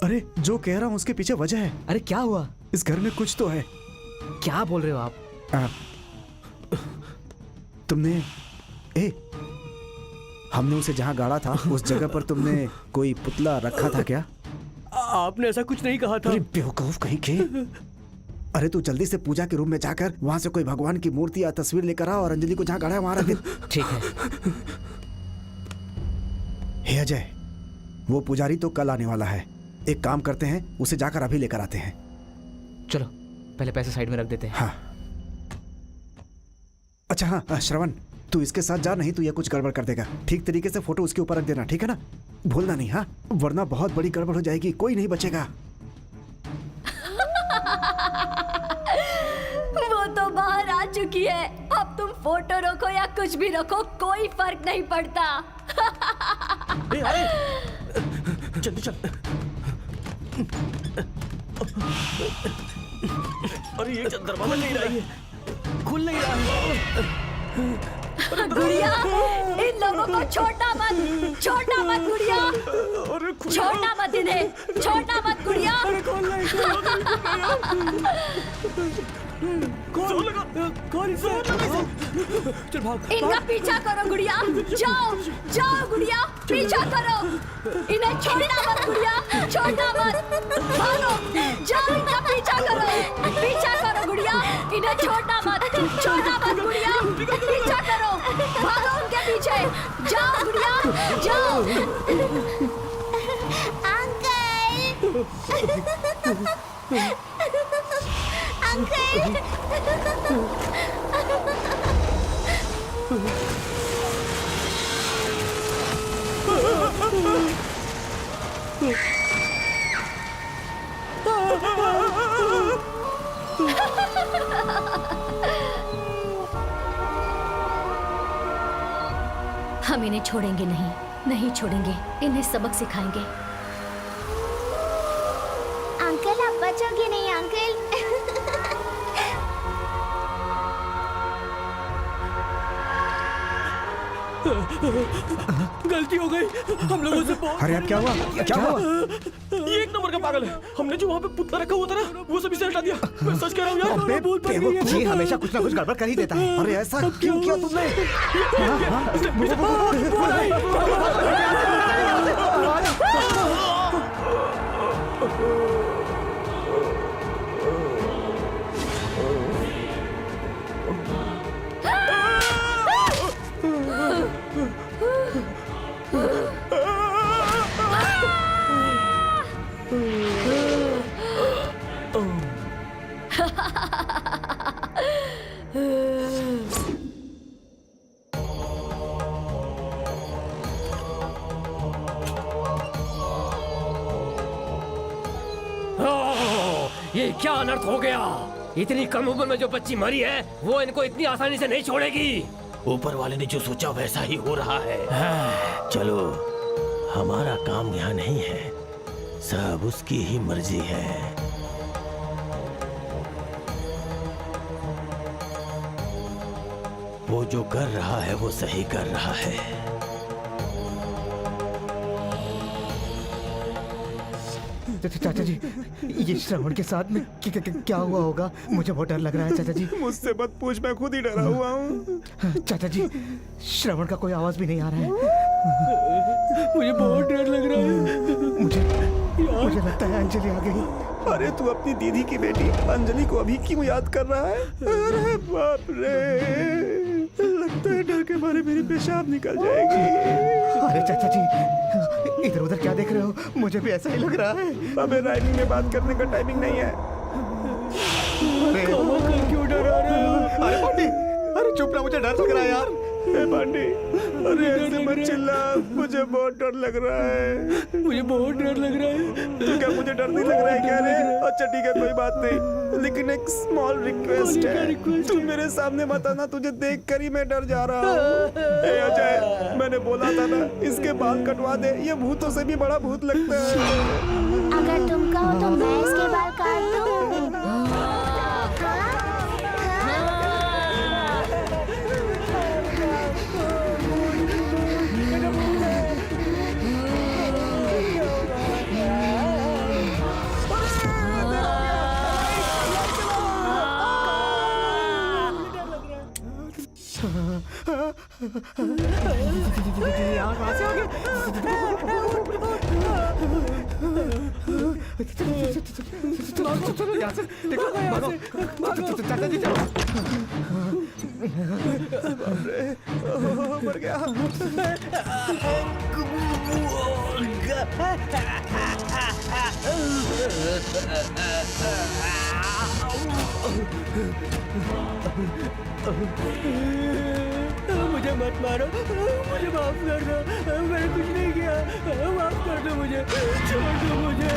अरे जो कह रहा हूँ उसके पीछे वजह है। अरे क्या हुआ? इस घर में कुछ तो है। क्या बोल रहे हो आप? तुमने हमने उसे जहाँ गाड़ा था उस जगह पर तुमने कोई पुतला रखा था क्या? आपने ऐसा कुछ नहीं कहा था। अरे बेवकूफ कहीं के। अरे तू जल्दी से पूजा के रूम में जाकर वहां से कोई भगवान की मूर्ति या तस्वीर लेकर आ और अंजलि को जहाँ गाड़ा है वहां रख दे। ठीक है। हे अजय, वो पुजारी तो कल आने वाला है। एक काम करते हैं, उसे जाकर अभी लेकर आते हैं। चलो पहले पैसे साइड में रख देते हैं। हाँ। अच्छा हाँ श्रवण, तू इसके साथ जा, नहीं तो ये कुछ गड़बड़ कर देगा। ठीक तरीके से फोटो उसके ऊपर रख देना, ठीक है ना? भूलना नहीं, हाँ, वरना बहुत बड़ी गड़बड़ हो जाएगी, कोई नहीं बचेगा। वो तो बाहर आ चुकी है। अब तुम फोटो रखो या कुछ भी रखो, कोई फर्क नहीं पड़ता। अरे जल्दी चल। अरे ये दरवाजा नहीं रही है, खुल नहीं रहा है। गुड़िया, इन लोगों को छोटा मत गुड़िया, छोटा मत इन्हें, छोटा मत गुड़िया। चल भाग। इनका पीछा करो गुड़िया, जाओ गुड़िया, पीछा करो। इन्हें छोड़ना मत गुड़िया, छोड़ना मत, भागो, जाओ, इनका पीछा करो गुड़िया, इन्हें छोड़ना मत गुड़िया, पीछा करो, भागो उनके पीछे, जाओ गुड़िया, जाओ। अंकल हम इन्हें छोड़ेंगे नहीं छोड़ेंगे, इन्हें सबक सिखाएंगे। अंकल आप बचोगे नहीं अंकल। गलती हो गई हम लोगों से। अरे अब क्या हुआ? क्या हुआ? ये एक नंबर का पागल है। हमने जो वहाँ पे पुतला रखा हुआ था ना, वो सब इसे हटा दिया। मैं सच कह रहा हूँ यार। अबे भूत बन गई है। ये हमेशा कुछ ना कुछ गड़बड़ कर ही देता है। अरे ऐसा क्यों किया तुमने? ये क्या अनर्थ हो गया? इतनी कम उम्र में जो बच्ची मरी है वो इनको इतनी आसानी से नहीं छोड़ेगी। ऊपर वाले ने जो सोचा वैसा ही हो रहा है। चलो, हमारा काम यहाँ नहीं है, सब उसकी ही मर्जी है। वो जो कर रहा है वो सही कर रहा है। चाचा जी, ये श्रवण के साथ में क्या हुआ होगा? मुझे बहुत डर लग रहा है चाचा जी। मुझसे मत पूछ, मैं खुद ही डरा हुआ हूँ। चाचा जी, श्रवण का कोई आवाज भी नहीं आ रहा है। मुझे बहुत डर लग रहा है। मुझे लगता है अंजलि आ गई। अरे तू अपनी दीदी की बेटी अंजलि को अभी क्यों याद कर रहा है? अरे बाप रे, लगता है डर के मारे मेरी पेशाब निकल जाएगी। अरे चाचा जी, इधर उधर क्या देख रहे हो? मुझे भी ऐसा ही लग रहा है। अबे राइमिंग में बात करने का टाइमिंग नहीं है। क्यों डरा रहे हो? अरे पांडी, अरे चुप ना, मुझे डर लग रहा है यार। पांडी, अरे ऐसे मत चिल्ला, मुझे बहुत डर लग रहा है। मुझे बहुत डर लग रहा है। तो क्या मुझे डर नहीं लग रहा है क्या रे? अच्छा ठीक है, कोई बात नहीं, लेकिन एक स्मॉल रिक्वेस्ट है, तू मेरे सामने मत आना, तुझे देख कर ही मैं डर जा रहा हूँ। अजय, मैंने बोला था ना इसके बाल कटवा दे, ये भूतों से भी बड़ा भूत लगता है। अगर तुम कहो तो मैं इसके बाल काट दूं। मर गया। मुझे मत मारो, मुझे माफ कर दो, मैंने कुछ नहीं किया, माफ कर दो मुझे, छोड़ दो मुझे।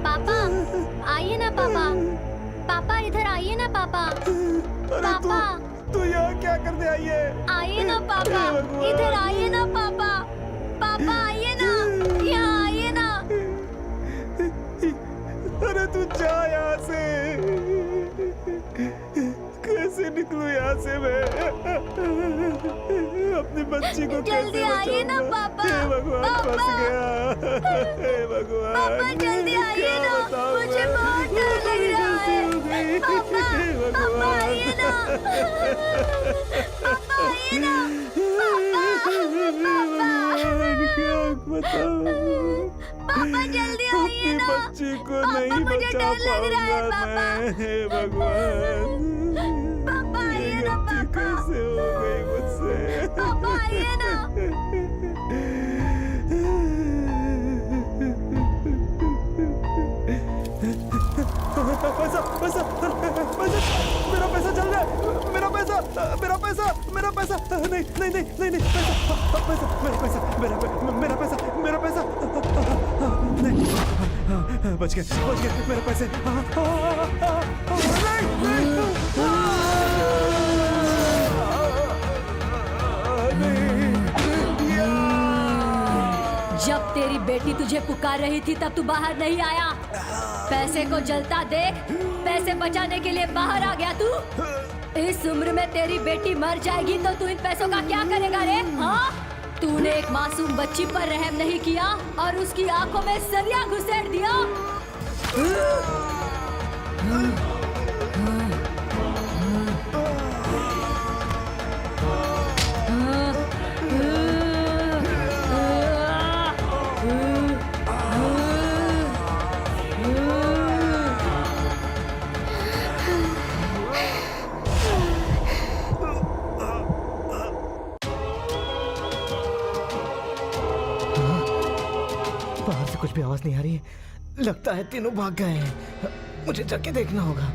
पापा आइए ना पापा, पापा इधर आइए ना पापा, पापा तू यहाँ क्या करने आई है? आइए ना पापा, इधर आइए ना पापा, पापा आइए ना, यहाँ आइए ना। अरे तू जा यहाँ से, कैसे निकलूं यहाँ से मैं? अपनी बच्ची को जल्दी आइए ना पापा, हे भगवान, फंस गया। हे भगवान, पापा जल्दी आइए ना, मुझे बहुत डर लग रहा है। पापा, पापा आइए ना, पापा आइए ना, पापा जल्दी आइए ना, बच्ची को पापा नहीं मुझे बचा डर लग रहा है पाऊंगा पापा। मैं। हे भगवान। मेरा पैसा, मेरा पैसा, नहीं नहीं नहीं नहीं नहीं, पैसा, मेरा पैसा, मेरा पैसा, मेरा पैसा, नहीं, बच गए मेरे पैसे, जब तेरी बेटी तुझे पुकार रही थी तब तू बाहर नहीं आया। पैसे को जलता देख पैसे बचाने के लिए बाहर आ गया तू। इस उम्र में तेरी बेटी मर जाएगी तो तू इन पैसों का क्या करेगा रे? हाँ? तूने एक मासूम बच्ची पर रहम नहीं किया और उसकी आंखों में सरिया घुसेड़ दिया। बाहर से कुछ भी आवाज नहीं आ रही है। लगता है तीनों भाग गए हैं। मुझे जाके देखना होगा।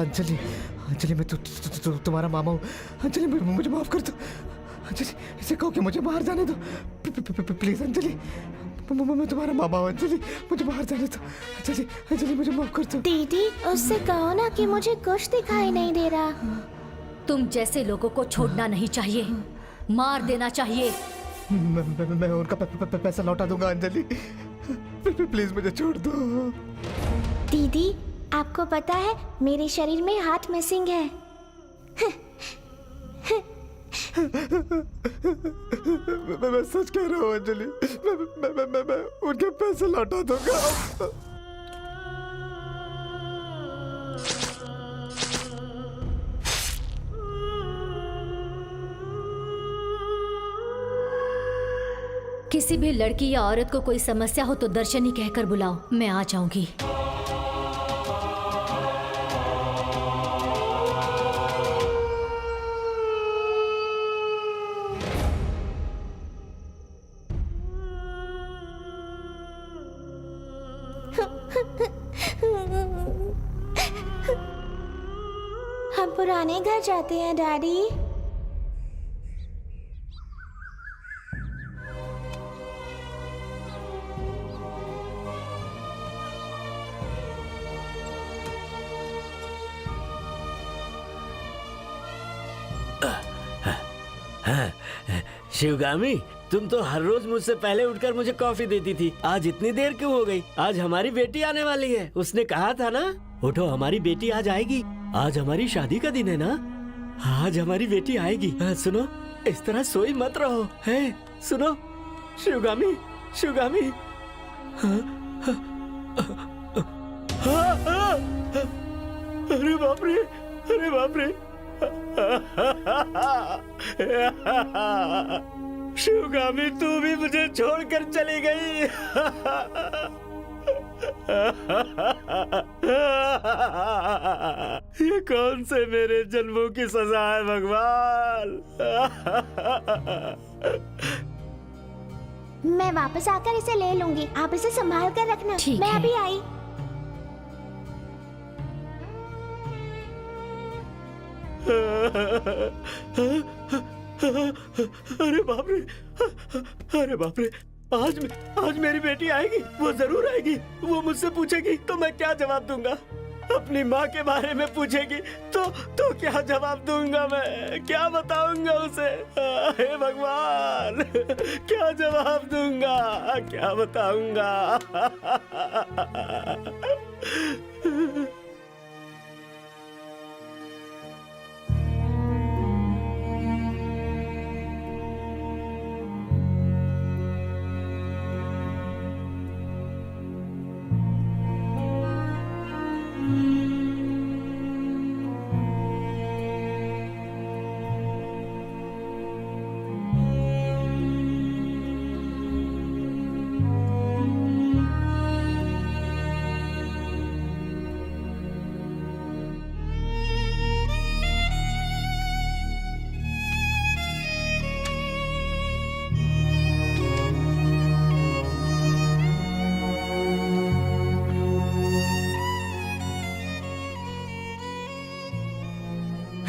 अंजलि, अंजलि मैं तुम्हारा मामा हूँ। अंजलि मुझे माफ कर दो। अंजलि इसे कहो कि मुझे बाहर जाने दो प्लीज। अंजलि मैं तुम्हारा मामा हूँ। अंजलि मुझे बाहर जाने दो। अंजलि, अंजलि मुझे माफ कर दो। दीदी उससे कहो ना कि मुझे कुछ दिखाई नहीं दे रहा। तुम जैसे लोगों को छोड़ना नहीं चाहिए। मार देना चाहिए। मैं उनका पैसा लौटा दूंगा अंजलि, प्लीज मुझे छोड़ दो। दीदी आपको पता है मेरे शरीर में हाथ मिसिंग है। मैं सच कह रहा हूँ अंजलि, मैं उनके पैसे लौटा दूंगा। किसी भी लड़की या औरत को कोई समस्या हो तो दर्शनी कहकर बुलाओ, मैं आ जाऊंगी। हम पुराने घर जाते हैं डैडी। शिवगामी, तुम तो हर रोज मुझसे पहले उठकर मुझे कॉफी देती थी, आज इतनी देर क्यों हो गई? आज हमारी बेटी आने वाली है, उसने कहा था ना। उठो, हमारी बेटी आज आएगी। आज हमारी शादी का दिन है ना, आज हमारी बेटी आएगी। सुनो, इस तरह सोई मत रहो, है? सुनो शिवगामी, शिवगामी। अरे बाप रे, अरे बाप रे। शिवगामी, तू भी मुझे छोड़कर चली गई। ये कौन से मेरे जन्मों की सजा है भगवान। मैं वापस आकर इसे ले लूंगी, आप इसे संभाल कर रखना। ठीक मैं है। अभी आई। अरे बाप रे, अरे बाप रे। आज मेरी बेटी आएगी, वो जरूर आएगी। वो मुझसे पूछेगी तो मैं क्या जवाब दूंगा? अपनी माँ के बारे में पूछेगी तो क्या जवाब दूंगा? मैं क्या बताऊंगा उसे? हे भगवान, क्या जवाब दूंगा, क्या बताऊंगा?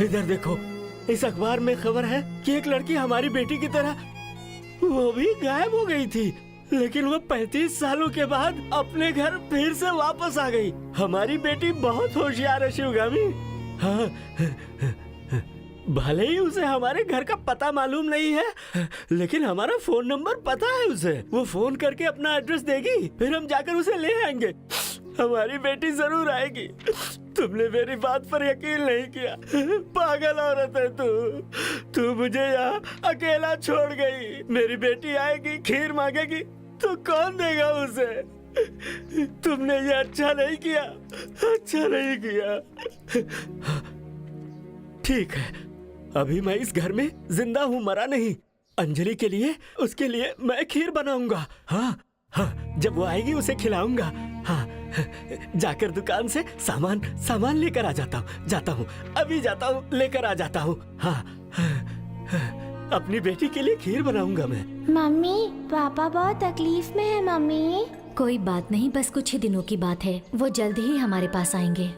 इधर देखो, इस अखबार में खबर है कि एक लड़की हमारी बेटी की तरह वो भी गायब हो गई थी, लेकिन वो 35 सालों के बाद अपने घर फिर से वापस आ गई। हमारी बेटी बहुत होशियार है शिवगामी। हाँ, भले ही उसे हमारे घर का पता मालूम नहीं है, लेकिन हमारा फोन नंबर पता है उसे। वो फोन करके अपना एड्रेस देगी, फिर हम जाकर उसे ले आएंगे। हमारी बेटी जरूर आएगी। तुमने मेरी बात पर यकीन नहीं किया। पागल औरत है तू मुझे यहाँ अकेला छोड़ गई। मेरी बेटी आएगी, खीर मांगेगी तो कौन देगा उसे? तुमने ये अच्छा नहीं किया, अच्छा नहीं किया। ठीक है, अभी मैं इस घर में जिंदा हूँ, मरा नहीं। अंजलि के लिए, उसके लिए मैं खीर बनाऊंगा। हाँ हाँ, जब वो आएगी उसे खिलाऊंगा। हाँ, जाकर दुकान से सामान लेकर आ जाता हूँ, अभी जाता हूँ, लेकर आ जाता हूँ। हाँ, अपनी बेटी के लिए खीर बनाऊंगा मैं। मम्मी, पापा बहुत तकलीफ में है मम्मी। कोई बात नहीं, बस कुछ ही दिनों की बात है, वो जल्द ही हमारे पास आएंगे।